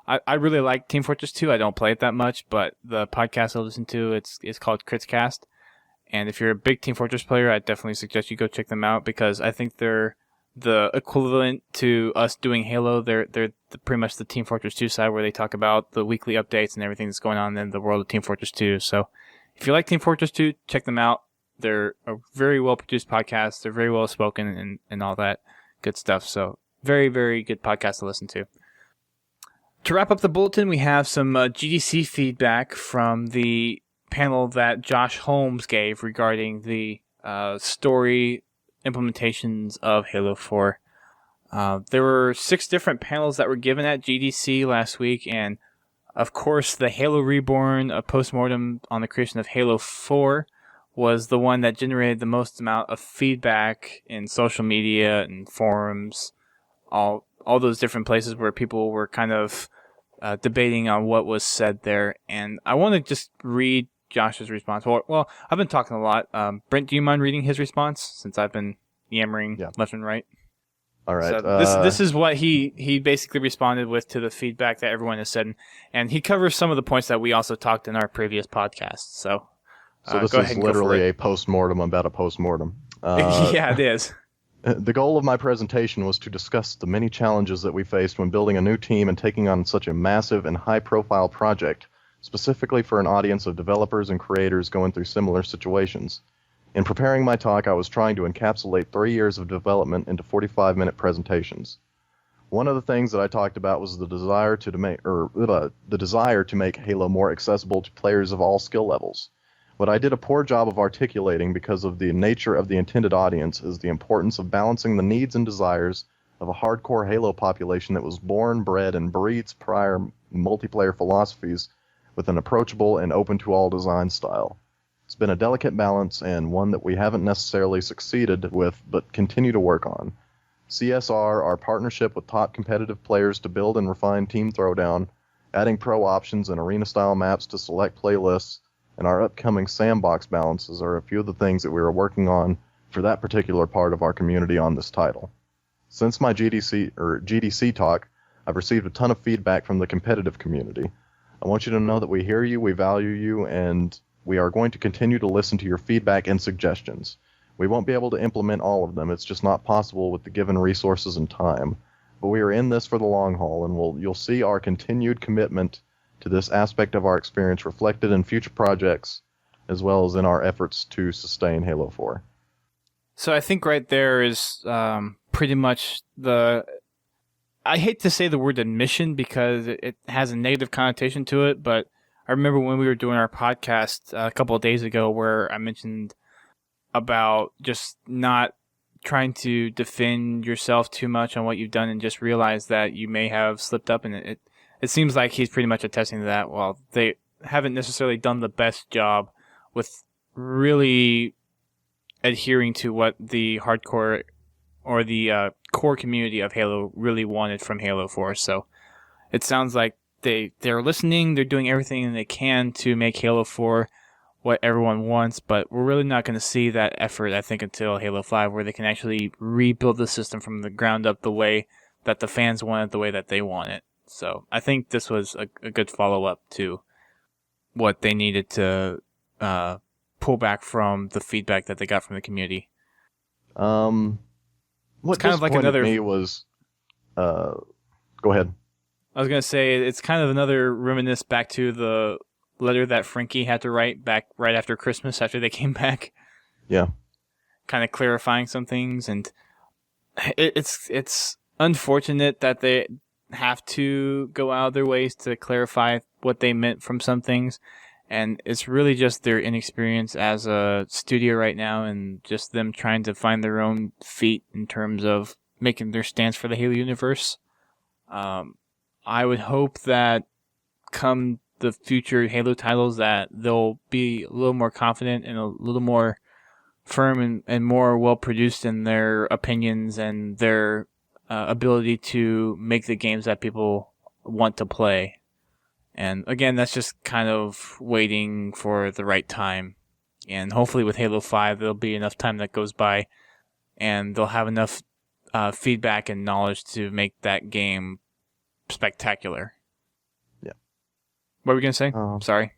I really like Team Fortress 2. I don't play it that much, but the podcast I listen to, it's called Critscast. And if you're a big Team Fortress player, I definitely suggest you go check them out, because I think they're the equivalent to us doing Halo. They're pretty much the Team Fortress 2 side where they talk about the weekly updates and everything that's going on in the world of Team Fortress 2. So if you like Team Fortress 2, check them out. They're a very well produced podcast. They're very well spoken and all that good stuff. So very, very good podcast to listen to. To wrap up the bulletin, we have some GDC feedback from the panel that Josh Holmes gave regarding the story implementations of Halo 4. There were 6 different panels that were given at GDC last week, and of course the Halo Reborn, a postmortem on the creation of Halo 4, was the one that generated the most amount of feedback in social media and forums, all those different places where people were kind of debating on what was said there. And I want to just read Josh's response. Well, I've been talking a lot. Brent, do you mind reading his response since I've been yammering left and right? All right. So this is what he basically responded with to the feedback that everyone has said, and he covers some of the points that we also talked in our previous podcast. So this is literally a postmortem about a postmortem. Yeah, it is. The goal of my presentation was to discuss the many challenges that we faced when building a new team and taking on such a massive and high-profile project, specifically for an audience of developers and creators going through similar situations. In preparing my talk, I was trying to encapsulate 3 years of development into 45-minute presentations. One of the things that I talked about was the desire to make Halo more accessible to players of all skill levels. What I did a poor job of articulating because of the nature of the intended audience is the importance of balancing the needs and desires of a hardcore Halo population that was born, bred, and breeds prior multiplayer philosophies with an approachable and open-to-all design style. It's been a delicate balance and one that we haven't necessarily succeeded with but continue to work on. CSR, our partnership with top competitive players to build and refine Team Throwdown, adding pro options and arena-style maps to select playlists, and our upcoming sandbox balances are a few of the things that we are working on for that particular part of our community on this title. Since my GDC talk, I've received a ton of feedback from the competitive community. I want you to know that we hear you, we value you, and we are going to continue to listen to your feedback and suggestions. We won't be able to implement all of them, it's just not possible with the given resources and time. But we are in this for the long haul, and you'll see our continued commitment to this aspect of our experience reflected in future projects, as well as in our efforts to sustain Halo 4. So I think right there is pretty much I hate to say the word admission because it has a negative connotation to it, but I remember when we were doing our podcast a couple of days ago where I mentioned about just not trying to defend yourself too much on what you've done and just realize that you may have slipped up, and it seems like he's pretty much attesting to that. While they haven't necessarily done the best job with really adhering to what the hardcore or the core community of Halo really wanted from Halo 4. So it sounds like they're listening, they're doing everything they can to make Halo 4 what everyone wants, but we're really not going to see that effort, I think, until Halo 5, where they can actually rebuild the system from the ground up the way that the fans want it, the way that they want it. So I think this was a good follow-up to what they needed to pull back from the feedback that they got from the community. What kind of like another me was, go ahead. I was going to say, it's kind of another reminisce back to the letter that Frankie had to write back right after Christmas, after they came back. Yeah. Kind of clarifying some things, and it's unfortunate that they have to go out of their ways to clarify what they meant from some things, and it's really just their inexperience as a studio right now and just them trying to find their own feet in terms of making their stance for the Halo universe. I would hope that come the future Halo titles that they'll be a little more confident and a little more firm and more well-produced in their opinions and their ability to make the games that people want to play. And again, that's just kind of waiting for the right time. And hopefully with Halo 5, there'll be enough time that goes by and they'll have enough feedback and knowledge to make that game spectacular. Yeah. What were we going to say? Sorry.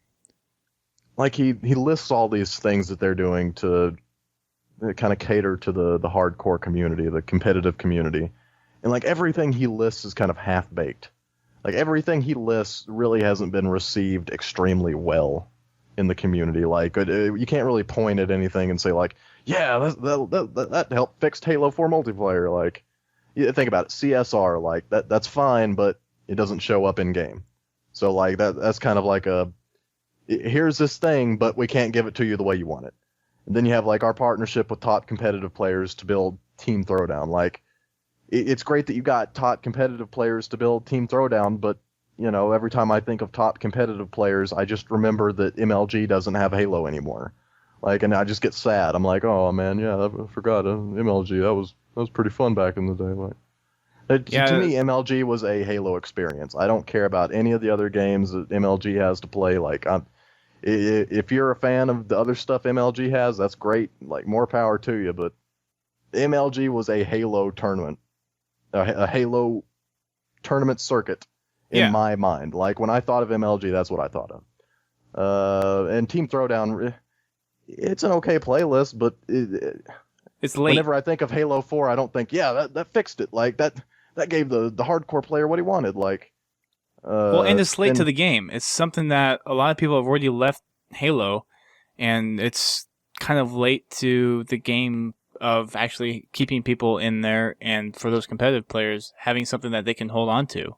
Like he lists all these things that they're doing to kind of cater to the hardcore community, the competitive community, and like everything he lists is kind of half baked. Like everything he lists really hasn't been received extremely well in the community. Like you can't really point at anything and say like, yeah, that helped fix Halo 4 multiplayer. Like, think about it, CSR, like that's fine, but it doesn't show up in game. So like that's kind of like here's this thing, but we can't give it to you the way you want it. And then you have like our partnership with top competitive players to build Team Throwdown. Like, it's great that you got top competitive players to build Team Throwdown, but every time I think of top competitive players, I just remember that MLG doesn't have Halo anymore. Like, and I just get sad. I'm like, oh man, yeah, I forgot MLG. That was pretty fun back in the day. Like, to me, MLG was a Halo experience. I don't care about any of the other games that MLG has to play. Like, if you're a fan of the other stuff MLG has, that's great. Like, more power to you. But MLG was a Halo tournament, a Halo tournament circuit in my mind. Like, when I thought of MLG, that's what I thought of. And Team Throwdown, it's an okay playlist, but it's late. Whenever I think of Halo 4, I don't think, yeah, that fixed it. Like, that gave the hardcore player what he wanted. Like, and it's late to the game. It's something that a lot of people have already left Halo, and it's kind of late to the game of actually keeping people in there, and for those competitive players, having something that they can hold on to.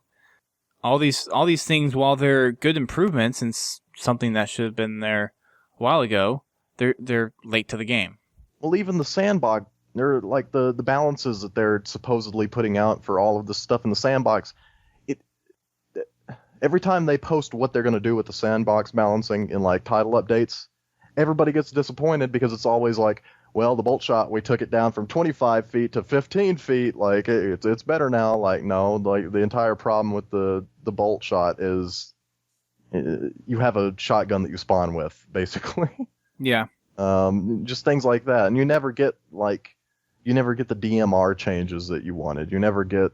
All these things, while they're good improvements and something that should have been there a while ago, they're late to the game. Well, even the sandbox, they're like the balances that they're supposedly putting out for all of this stuff in the sandbox. Every time they post what they're going to do with the sandbox balancing in like title updates, everybody gets disappointed because it's always like, well, the bolt shot, we took it down from 25 feet to 15 feet. Like, it's better now. Like, no, like the entire problem with the bolt shot is you have a shotgun that you spawn with, basically. Yeah. Just things like that. And you never get the DMR changes that you wanted. You never get,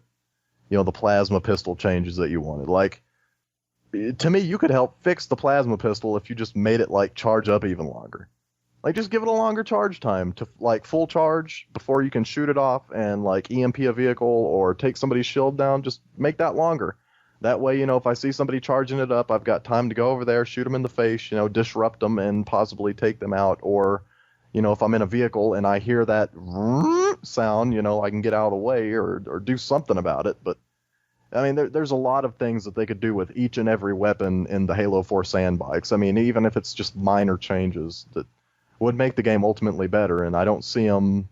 the plasma pistol changes that you wanted. Like, to me, you could help fix the plasma pistol if you just made it like charge up even longer. Like, just give it a longer charge time to like full charge before you can shoot it off and like EMP a vehicle or take somebody's shield down. Just make that longer. That way, if I see somebody charging it up, I've got time to go over there, shoot them in the face, disrupt them and possibly take them out. Or, if I'm in a vehicle and I hear that sound, I can get out of the way or do something about it. But I mean, there's a lot of things that they could do with each and every weapon in the Halo 4 sandbox. I mean, even if it's just minor changes that would make the game ultimately better, and I don't see them,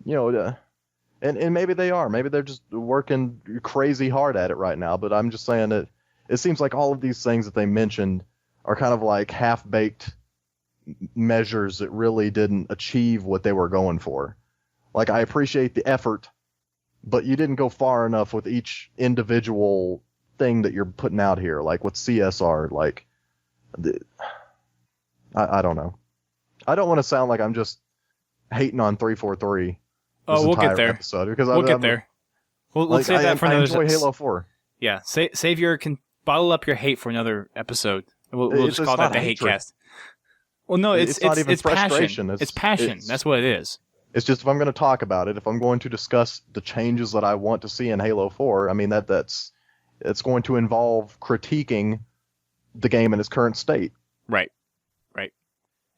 and maybe they are. Maybe they're just working crazy hard at it right now, but I'm just saying that it seems like all of these things that they mentioned are kind of like half-baked measures that really didn't achieve what they were going for. Like, I appreciate the effort, but you didn't go far enough with each individual thing that you're putting out here, like with CSR, like, I don't know. I don't want to sound like I'm just hating on 343 Oh, we'll get there. episode because we'll get there. We'll save that for another. I enjoy Halo 4. Yeah, save your bottle up your hate for another episode. We'll just call that the hate cast. Well, no, it's not even frustration. It's passion. That's what it is. It's just if I'm going to talk about it, if I'm going to discuss the changes that I want to see in Halo 4, I mean it's going to involve critiquing the game in its current state. Right.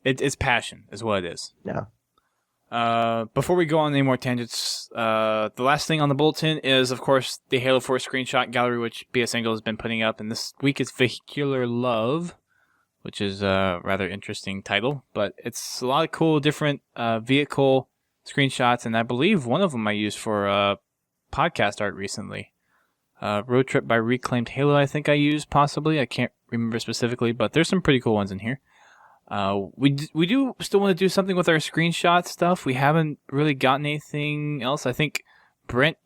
It's passion, is what it is. Yeah. Before we go on any more tangents, the last thing on the bulletin is, of course, the Halo 4 screenshot gallery, which BS Angle has been putting up. And this week is Vehicular Love, which is a rather interesting title. But it's a lot of cool, different vehicle screenshots. And I believe one of them I used for podcast art recently. Road Trip by Reclaimed Halo, I think I used, possibly. I can't remember specifically, but there's some pretty cool ones in here. We do still want to do something with our screenshot stuff. We haven't really gotten anything else. I think Brent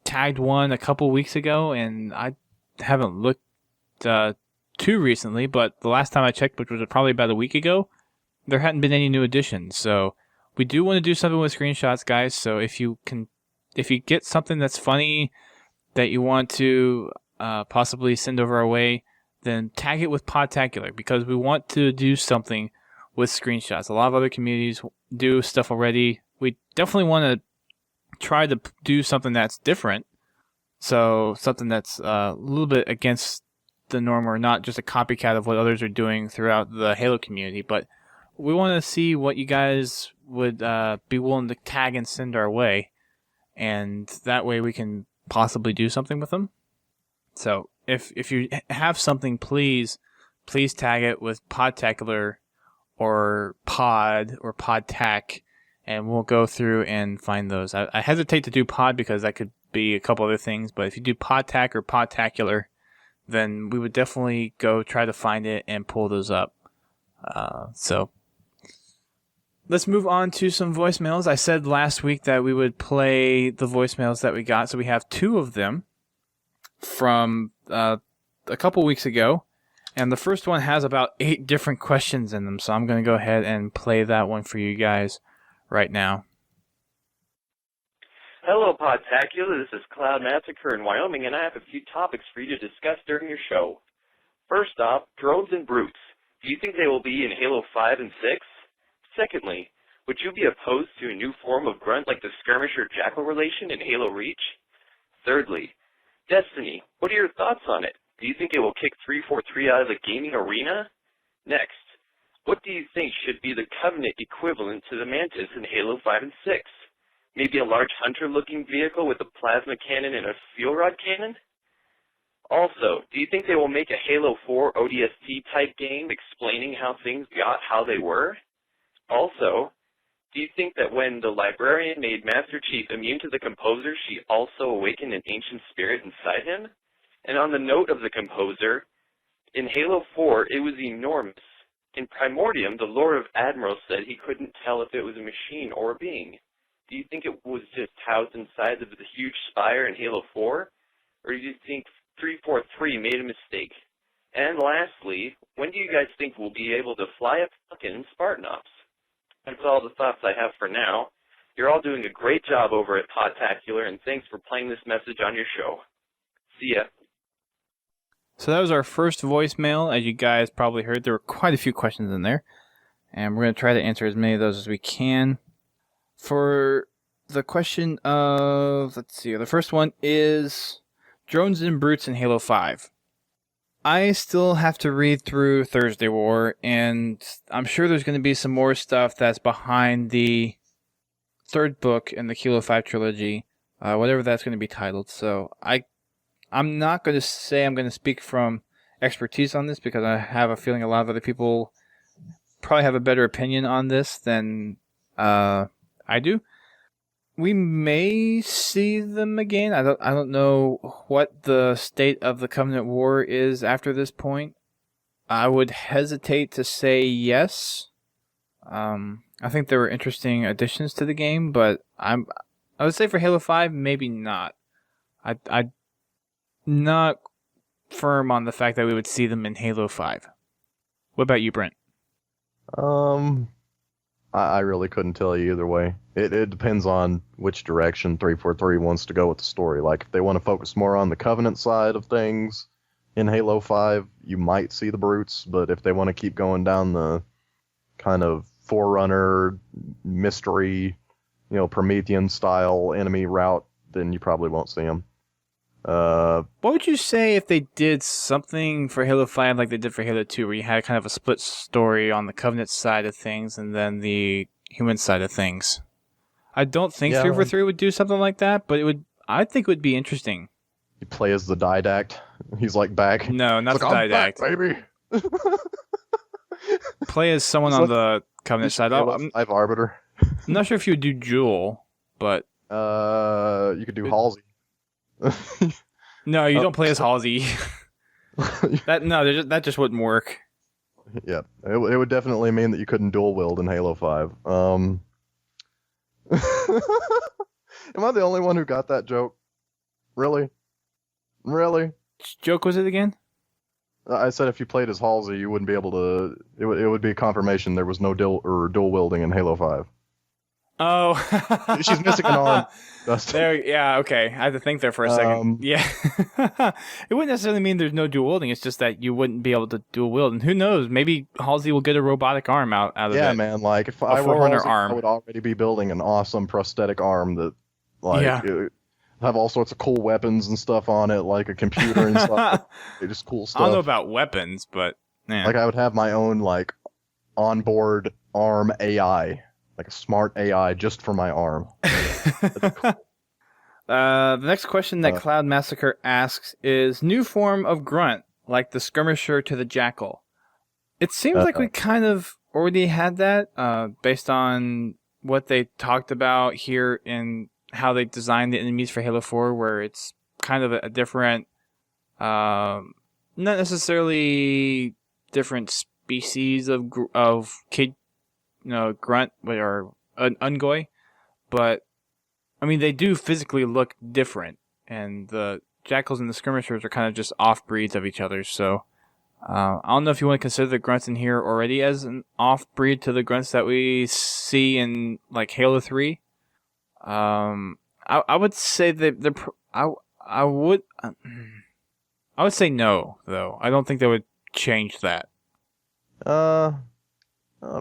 tagged one a couple weeks ago, and I haven't looked too recently, but the last time I checked, which was probably about a week ago, there hadn't been any new additions. So we do want to do something with screenshots, guys. So if you get something that's funny that you want to possibly send over our way, then tag it with Podtacular, because we want to do something with screenshots. A lot of other communities do stuff already. We definitely want to try to do something that's different. So something that's a little bit against the norm, or not just a copycat of what others are doing throughout the Halo community. But we want to see what you guys would be willing to tag and send our way. And that way we can possibly do something with them. So if you have something, please tag it with Podtacular or Pod or Podtac, and we'll go through and find those. I hesitate to do Pod because that could be a couple other things, but if you do Podtac or Podtacular, then we would definitely go try to find it and pull those up. So let's move on to some voicemails. I said last week that we would play the voicemails that we got, so we have 2 of them from a couple weeks ago. And the first one has about 8 different questions in them, so I'm going to go ahead and play that one for you guys right now. Hello, Podtacular. This is Cloud Massacre in Wyoming, and I have a few topics for you to discuss during your show. First off, drones and brutes. Do you think they will be in Halo 5 and 6? Secondly, would you be opposed to a new form of grunt like the skirmisher-jackal relation in Halo Reach? Thirdly, Destiny. What are your thoughts on it? Do you think it will kick 343 out of the gaming arena? Next, what do you think should be the Covenant equivalent to the Mantis in Halo 5 and 6? Maybe a large hunter-looking vehicle with a plasma cannon and a fuel rod cannon? Also, do you think they will make a Halo 4 ODST-type game explaining how things got how they were? Also, do you think that when the librarian made Master Chief immune to the composer, she also awakened an ancient spirit inside him? And on the note of the composer, in Halo 4, it was enormous. In Primordium, the Lord of Admiral said he couldn't tell if it was a machine or a being. Do you think it was just housed inside of the huge spire in Halo 4? Or do you think 343 made a mistake? And lastly, when do you guys think we'll be able to fly a Falcon in Spartan Ops? That's all the thoughts I have for now. You're all doing a great job over at Podtacular, and thanks for playing this message on your show. See ya. So that was our first voicemail. As you guys probably heard, there were quite a few questions in there, and we're going to try to answer as many of those as we can. For the question of, let's see, the first one is drones and brutes in Halo 5. I still have to read through Thursday War, and I'm sure there's going to be some more stuff that's behind the 3rd book in the Halo 5 trilogy, whatever that's going to be titled. So I'm not going to say I'm going to speak from expertise on this, because I have a feeling a lot of other people probably have a better opinion on this than I do. We may see them again. I don't know what the state of the Covenant War is after this point. I would hesitate to say yes. I think there were interesting additions to the game, but I would say for Halo 5, maybe not. I'm not firm on the fact that we would see them in Halo 5. What about you, Brent? I really couldn't tell you either way. It depends on which direction 343 wants to go with the story. Like, if they want to focus more on the Covenant side of things in Halo 5, you might see the brutes, but if they want to keep going down the kind of Forerunner, mystery, Promethean style enemy route, then you probably won't see them. What would you say if they did something for Halo 5 like they did for Halo 2, where you had kind of a split story on the Covenant side of things and then the human side of things? I don't think 343 would do something like that, but I think it would be interesting. You play as the Didact. He's like back. No, not the Didact. Back, baby. Play as someone on the Covenant side. I'm Arbiter. I'm not sure if you would do Jewel, but you could do Halsey. No, you don't play as Halsey. That just wouldn't work. Yeah, it would definitely mean that you couldn't dual wield in Halo 5. Am I the only one who got that joke? Really? Which joke was it again? I said if you played as Halsey, you wouldn't be able to. It would be confirmation there was no dual wielding in Halo 5. Oh, She's missing an arm. Dustin. Yeah, okay. I had to think there for a second. Yeah, it wouldn't necessarily mean there's no dual wielding. It's just that you wouldn't be able to dual wield, and who knows? Maybe Halsey will get a robotic arm out of it. Yeah, man. Like if I were Forerunner Halsey, arm. I would already be building an awesome prosthetic arm that, like, have all sorts of cool weapons and stuff on it, like a computer and stuff. Just cool stuff. I don't know about weapons, but yeah. Like I would have my own like onboard arm AI, like a smart AI just for my arm. That'd be cool. The next question that Cloud Massacre asks is new form of grunt, like the skirmisher to the jackal. It seems like we kind of already had that, based on what they talked about here in how they designed the enemies for Halo 4, where it's kind of a different, not necessarily different species of kid, grunt or ungoy, but I mean, they do physically look different, and the jackals and the skirmishers are kind of just off-breeds of each other, so I don't know if you want to consider the grunts in here already as an off-breed to the grunts that we see in, like, Halo 3. I would say that I would say no, though. I don't think they would change that.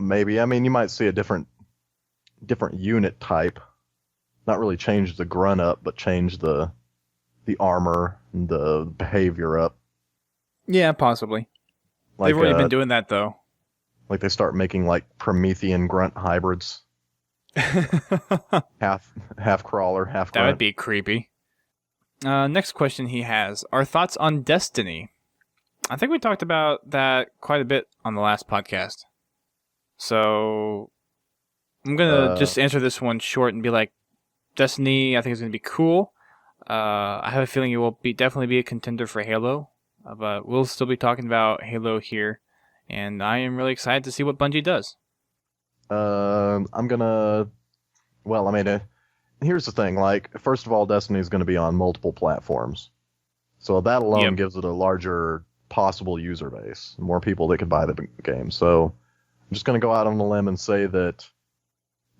Maybe. I mean, you might see a different unit type. Not really change the grunt up, but change the armor and the behavior up. Yeah, possibly. Like, they've already been doing that, though. Like they start making like Promethean grunt hybrids. half crawler, half grunt. That would be creepy. Next question he has. Our thoughts on Destiny. I think we talked about that quite a bit on the last podcast. So I'm going to just answer this one short and be like, Destiny, I think is going to be cool. I have a feeling it will definitely be a contender for Halo. But we'll still be talking about Halo here. And I am really excited to see what Bungie does. I'm gonna. Well, I mean, here's the thing. Like, first of all, Destiny is going to be on multiple platforms, so that alone gives it a larger possible user base, more people that could buy the game. So, I'm just going to go out on a limb and say that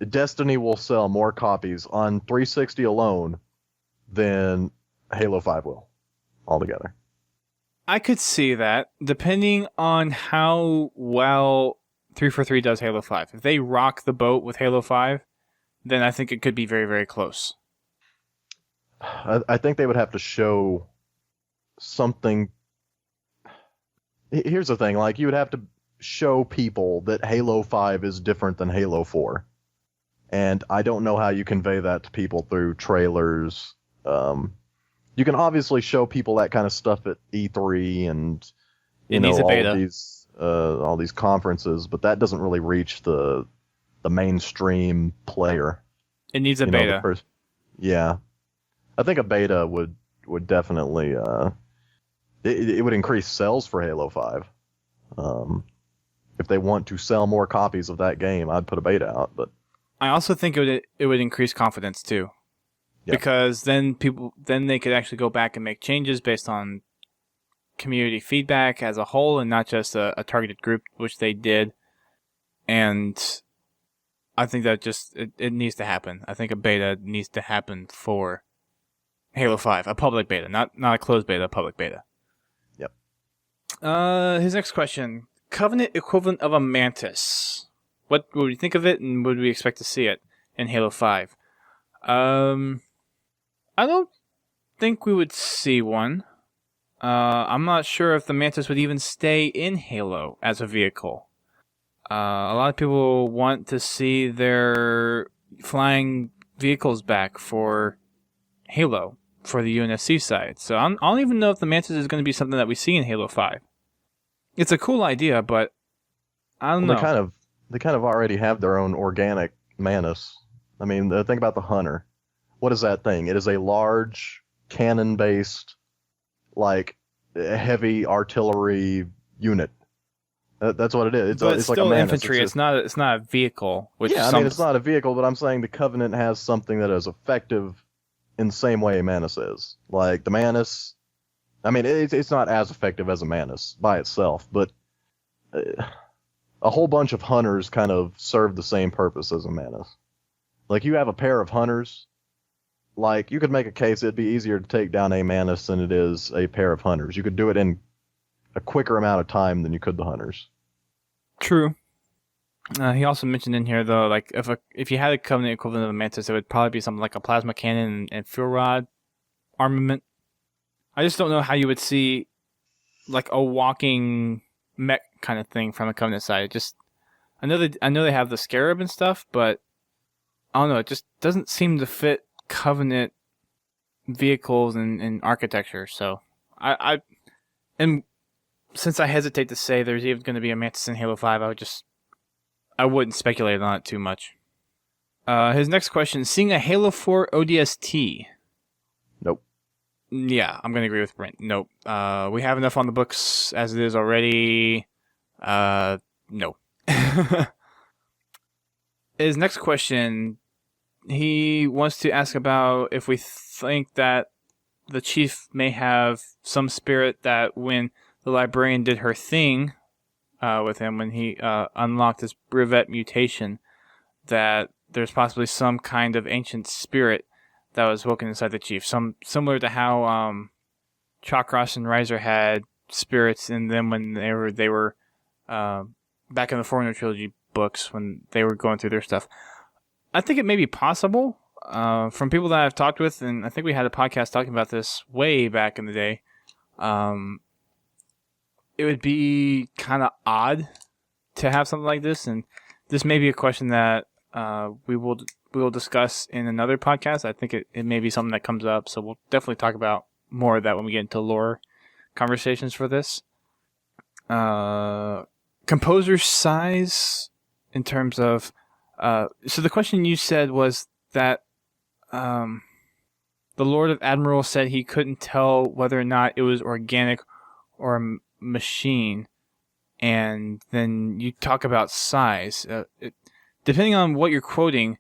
Destiny will sell more copies on 360 alone than Halo 5 will altogether. I could see that, depending on how well 343 does Halo 5. If they rock the boat with Halo 5, then I think it could be very, very close. I think they would have to show something. Here's the thing, like, you would have to show people that Halo 5 is different than Halo 4. And I don't know how you convey that to people through trailers. You can obviously show people that kind of stuff at E3 and all these conferences, but that doesn't really reach the mainstream player. It needs a beta. Yeah, I think a beta would definitely it would increase sales for Halo 5. If they want to sell more copies of that game, I'd put a beta out. But I also think it would increase confidence too. Yeah. Because then they could actually go back and make changes based on community feedback as a whole and not just a targeted group, which they did. And I think that it needs to happen. I think a beta needs to happen for Halo 5, a public beta, not a closed beta, a public beta. Yep. His next question: Covenant equivalent of a Mantis. What would we think of it, and would we expect to see it in Halo 5? I don't think we would see one. I'm not sure if the Mantis would even stay in Halo as a vehicle. A lot of people want to see their flying vehicles back for Halo, for the UNSC side. So I don't even know if the Mantis is going to be something that we see in Halo 5. It's a cool idea, but I don't know. They kind of already have their own organic Mantis. I mean, think about the Hunter. What is that thing? It is a large cannon-based, like, heavy artillery unit. That's what it is. But it's like still a Mantis. infantry. It's not a vehicle. I mean, it's not a vehicle, but I'm saying the Covenant has something that is effective in the same way a Mantis is. Like, the Mantis, I mean, it's not as effective as a Mantis by itself, but a whole bunch of Hunters kind of serve the same purpose as a Mantis. Like, you have a pair of hunters. Like, you could make a case it'd be easier to take down a Mantis than it is a pair of hunters. You could do it in a quicker amount of time than you could the hunters. True. He also mentioned in here, though, like, if you had a Covenant equivalent of a Mantis, it would probably be something like a plasma cannon and fuel rod armament. I just don't know how you would see, like, a walking mech kind of thing from a Covenant side. I know they have the Scarab and stuff, but I don't know. It just doesn't seem to fit Covenant vehicles and architecture. So and since I hesitate to say there's even going to be a Mantis in Halo 5, I wouldn't speculate on it too much. His next question: seeing a Halo 4 ODST. Nope. Yeah, I'm going to agree with Brent. Nope. We have enough on the books as it is already. No. His next question, he wants to ask about if we think that the Chief may have some spirit that when the Librarian did her thing with him, when he unlocked his brevet mutation, that there's possibly some kind of ancient spirit that was woken inside the Chief. Similar to how Chakras and Riser had spirits in them when they were back in the Forerunner Trilogy books when they were going through their stuff. I think it may be possible from people that I've talked with, and I think we had a podcast talking about this way back in the day. It would be kind of odd to have something like this, and this may be a question that we will discuss in another podcast. I think it may be something that comes up, so we'll definitely talk about more of that when we get into lore conversations for this. Composer size in terms of so the question you said was that the Lord of Admiral said he couldn't tell whether or not it was organic or a machine, and then you talk about size. Depending on what you're quoting,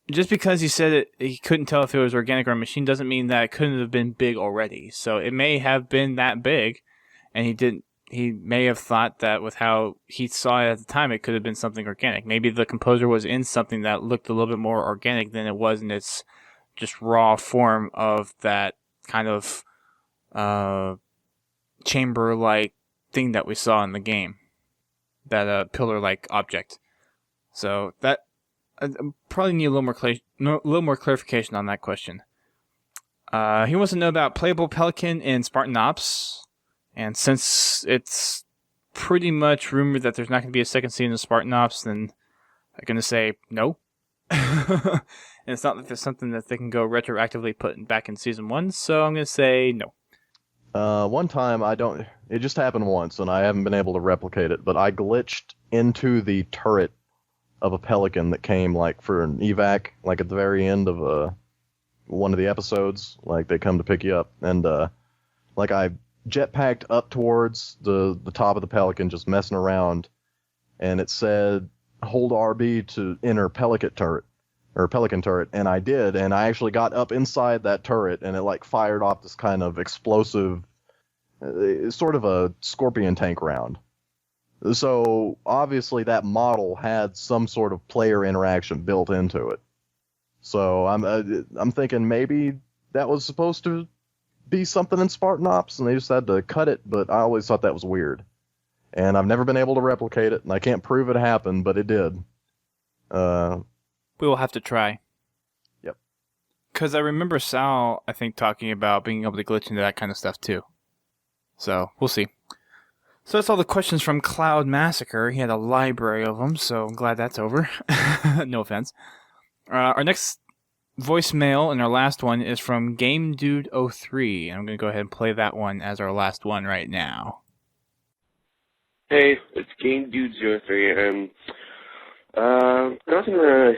just because he said he couldn't tell if it was organic or a machine doesn't mean that it couldn't have been big already. So it may have been that big, and he may have thought that with how he saw it at the time, it could have been something organic. Maybe the composer was in something that looked a little bit more organic than it was in its just raw form of that kind of chamber-like thing that we saw in the game. That pillar-like object. So that probably need a little more clarification on that question. He wants to know about playable Pelican in Spartan Ops, and since it's pretty much rumored that there's not going to be a second season of Spartan Ops, then I'm going to say no. And it's not like there's something that they can go retroactively put back in season 1, so I'm going to say no. One time it just happened once, and I haven't been able to replicate it, but I glitched into the turret of a Pelican that came, like, for an evac, like, at the very end of one of the episodes. Like, they come to pick you up, and, like, I jetpacked up towards the top of the Pelican, just messing around, and it said, hold RB to enter Pelican turret, and I did, and I actually got up inside that turret, and it, like, fired off this kind of explosive, sort of a scorpion tank round. So, obviously, that model had some sort of player interaction built into it. So, I'm thinking maybe that was supposed to be something in Spartan Ops, and they just had to cut it, but I always thought that was weird. And I've never been able to replicate it, and I can't prove it happened, but it did. We will have to try. Yep. Because I remember Sal, I think, talking about being able to glitch into that kind of stuff, too. So, we'll see. So that's all the questions from Cloud Massacre. He had a library of them, so I'm glad that's over. No offense. Our next voicemail and our last one is from GameDude03. I'm going to go ahead and play that one as our last one right now. Hey, it's GameDude03, and nothing really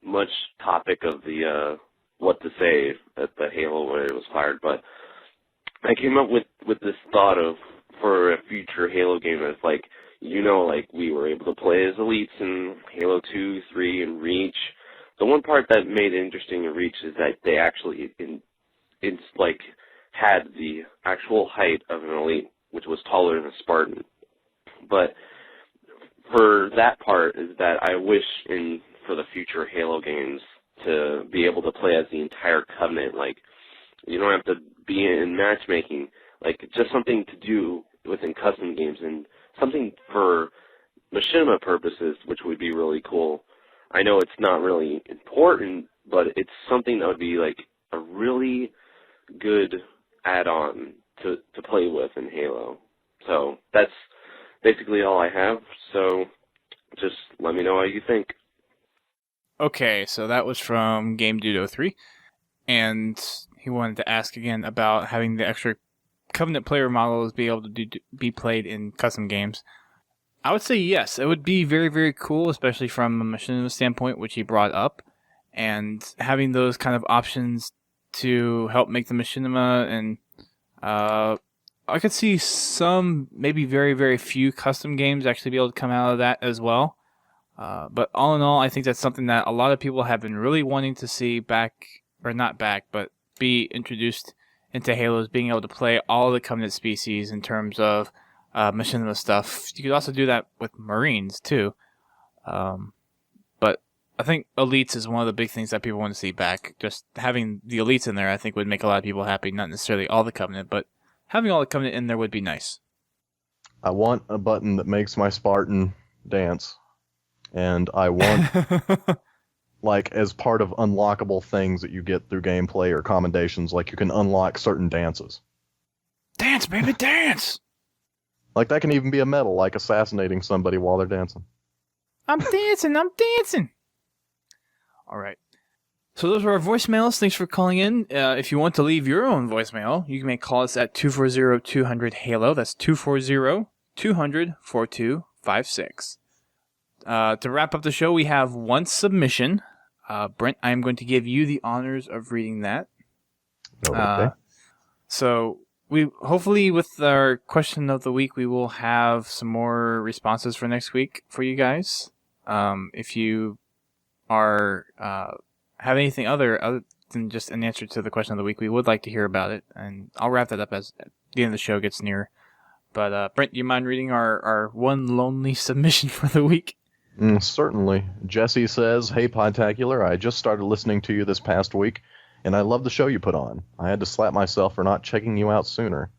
much topic of the what to say at the Halo when it was fired, but I came up with this thought of for a future Halo game that's like, like we were able to play as elites in Halo 2, 3, and Reach. The one part that made it interesting in Reach is that they actually had the actual height of an elite, which was taller than a Spartan. But for that part is that I wish in for the future Halo games to be able to play as the entire Covenant. Like, you don't have to be in matchmaking. Like, just something to do within custom games and something for machinima purposes, which would be really cool. I know it's not really important, but it's something that would be like a really good add-on to play with in Halo. So that's basically all I have. So just let me know how you think. Okay, so that was from GameDude03, and he wanted to ask again about having the extra Covenant player models be able to be played in custom games. I would say yes. It would be very, very cool, especially from a machinima standpoint, which he brought up. And having those kind of options to help make the machinima, and I could see some, maybe very, very few custom games actually be able to come out of that as well. But all in all, I think that's something that a lot of people have been really wanting to see back, or not back, but be introduced into Halo's, being able to play all the Covenant species in terms of machinima stuff. You could also do that with Marines too. But I think Elites is one of the big things that people want to see back. Just having the Elites in there, I think, would make a lot of people happy. Not necessarily all the Covenant, but having all the Covenant in there would be nice. I want a button that makes my Spartan dance. And I want, like, as part of unlockable things that you get through gameplay or commendations, like you can unlock certain dances. Dance, baby, dance! Like, that can even be a medal, like assassinating somebody while they're dancing. I'm dancing. All right. So those were our voicemails. Thanks for calling in. If you want to leave your own voicemail, you may call us at 240-200-HALO. That's 240-200-4256. To wrap up the show, we have one submission. Brent, I am going to give you the honors of reading that. Okay. So we hopefully, with our question of the week, we will have some more responses for next week for you guys. If you are have anything other than just an answer to the question of the week, we would like to hear about it, and I'll wrap that up as the end of the show gets near. But Brent, do you mind reading our one lonely submission for the week? Certainly. Jesse says, "Hey Podtacular, I just started listening to you this past week, and I love the show you put on. I had to slap myself for not checking you out sooner.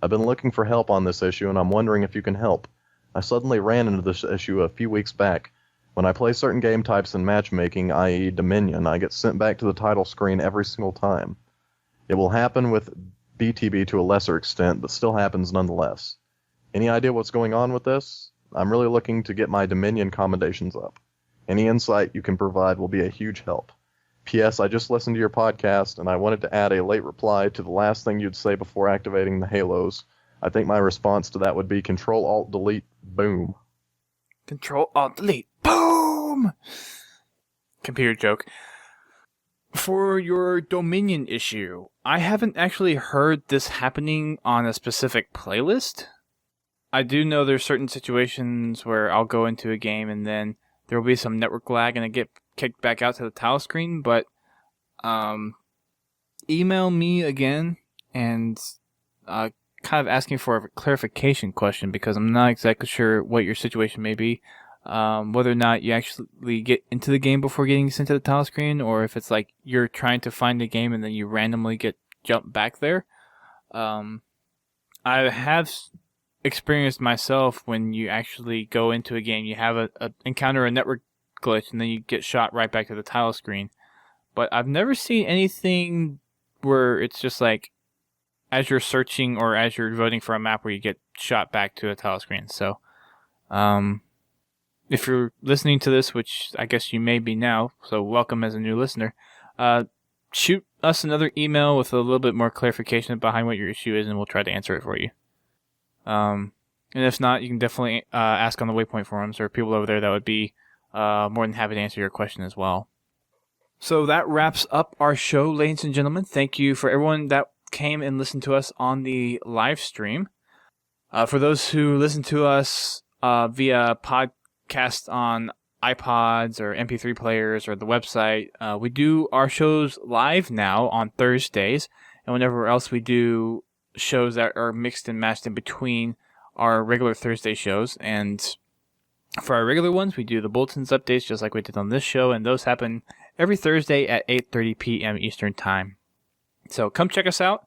I've been looking for help on this issue, and I'm wondering if you can help. I suddenly ran into this issue a few weeks back. When I play certain game types in matchmaking, i.e. Dominion, I get sent back to the title screen every single time. It will happen with BTB to a lesser extent, but still happens nonetheless. Any idea what's going on with this? I'm really looking to get my Dominion commendations up. Any insight you can provide will be a huge help. P.S. I just listened to your podcast, and I wanted to add a late reply to the last thing you'd say before activating the Halos. I think my response to that would be Control-Alt-Delete, boom." Control-Alt-Delete, boom! Computer joke. For your Dominion issue, I haven't actually heard this happening on a specific playlist. I do know there's certain situations where I'll go into a game and then there will be some network lag and I get kicked back out to the tile screen, but email me again and kind of asking for a clarification question, because I'm not exactly sure what your situation may be. Whether or not you actually get into the game before getting sent to the tile screen, or if it's like you're trying to find the game and then you randomly get jumped back there. I have experienced myself when you actually go into a game, you have encounter a network glitch and then you get shot right back to the tile screen. But I've never seen anything where it's just like as you're searching or as you're voting for a map where you get shot back to a tile screen. So, if you're listening to this, which I guess you may be now, so welcome as a new listener, shoot us another email with a little bit more clarification behind what your issue is, and we'll try to answer it for you. And if not, you can definitely ask on the Waypoint forums. There are people over there that would be more than happy to answer your question as well. So that wraps up our show, ladies and gentlemen. Thank you for everyone that came and listened to us on the live stream. For those who listen to us via podcast on iPods or MP3 players or the website, we do our shows live now on Thursdays, and whenever else we do shows that are mixed and matched in between our regular Thursday shows. And For our regular ones, we do the bulletins updates just like we did on this show, and those happen every Thursday at 8:30 p.m. Eastern Time. So come check us out.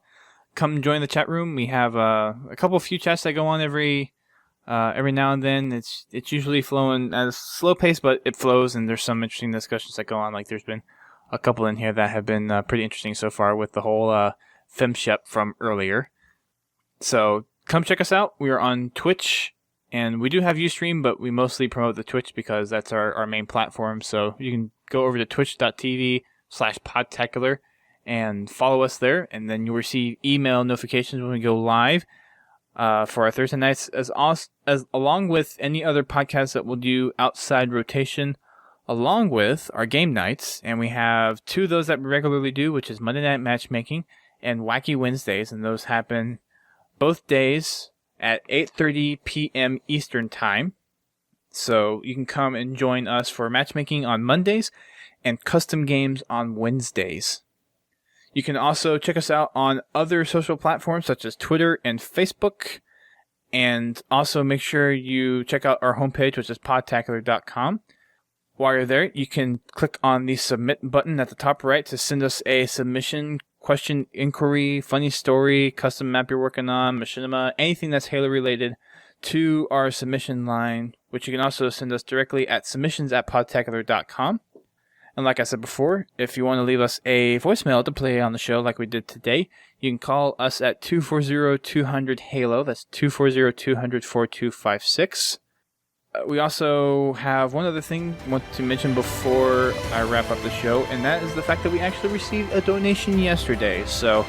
Come join the chat room. We have a few chats that go on every now and then. It's usually flowing at a slow pace, but it flows, and there's some interesting discussions that go on. Like there's been a couple in here that have been pretty interesting so far with the whole FemShep from earlier. So come check us out. We are on Twitch, and we do have Ustream, but we mostly promote the Twitch because that's our main platform. So you can go over to twitch.tv/Podtacular and follow us there, and then you'll receive email notifications when we go live for our Thursday nights, as along with any other podcasts that we'll do outside rotation, along with our game nights. And we have 2 of those that we regularly do, which is Monday Night Matchmaking and Wacky Wednesdays, and those happen both days at 8:30 p.m. Eastern Time. So you can come and join us for matchmaking on Mondays and custom games on Wednesdays. You can also check us out on other social platforms such as Twitter and Facebook. And also make sure you check out our homepage, which is podtacular.com. While you're there, you can click on the submit button at the top right to send us a submission, question, inquiry, funny story, custom map you're working on, machinima, anything that's Halo related to our submission line, which you can also send us directly at submissions@podtacular.com. And like I said before, if you want to leave us a voicemail to play on the show like we did today, you can call us at 240-200-HALO. That's 240-200-4256. We also have one other thing I want to mention before I wrap up the show, and that is the fact that we actually received a donation yesterday. So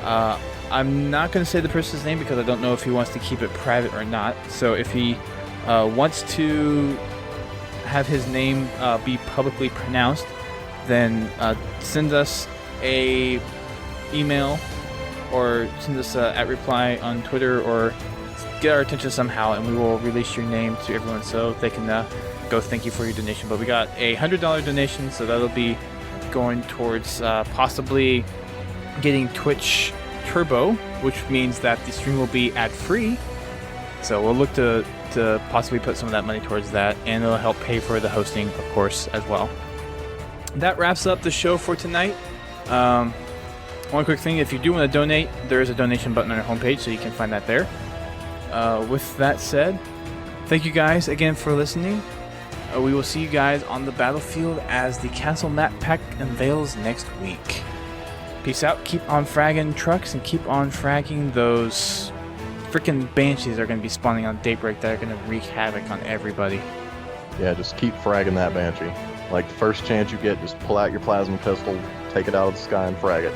I'm not going to say the person's name because I don't know if he wants to keep it private or not. So if he wants to have his name be publicly pronounced, then send us a email or send us at reply on Twitter or get our attention somehow, and we will release your name to everyone so they can go thank you for your donation. But we got a $100 donation, so that'll be going towards possibly getting Twitch Turbo, which means that the stream will be ad-free. So we'll look to possibly put some of that money towards that, and it'll help pay for the hosting, of course, as well. That wraps up the show for tonight. One quick thing, if you do want to donate, there is a donation button on our homepage, so you can find that there. With that said, thank you guys again for listening. We will see you guys on the battlefield as the Castle Map Pack unveils next week. Peace out, keep on fragging trucks, and keep on fragging those freaking banshees that are going to be spawning on Daybreak that are going to wreak havoc on everybody. Yeah, just keep fragging that banshee. Like the first chance you get, just pull out your plasma pistol, take it out of the sky and frag it.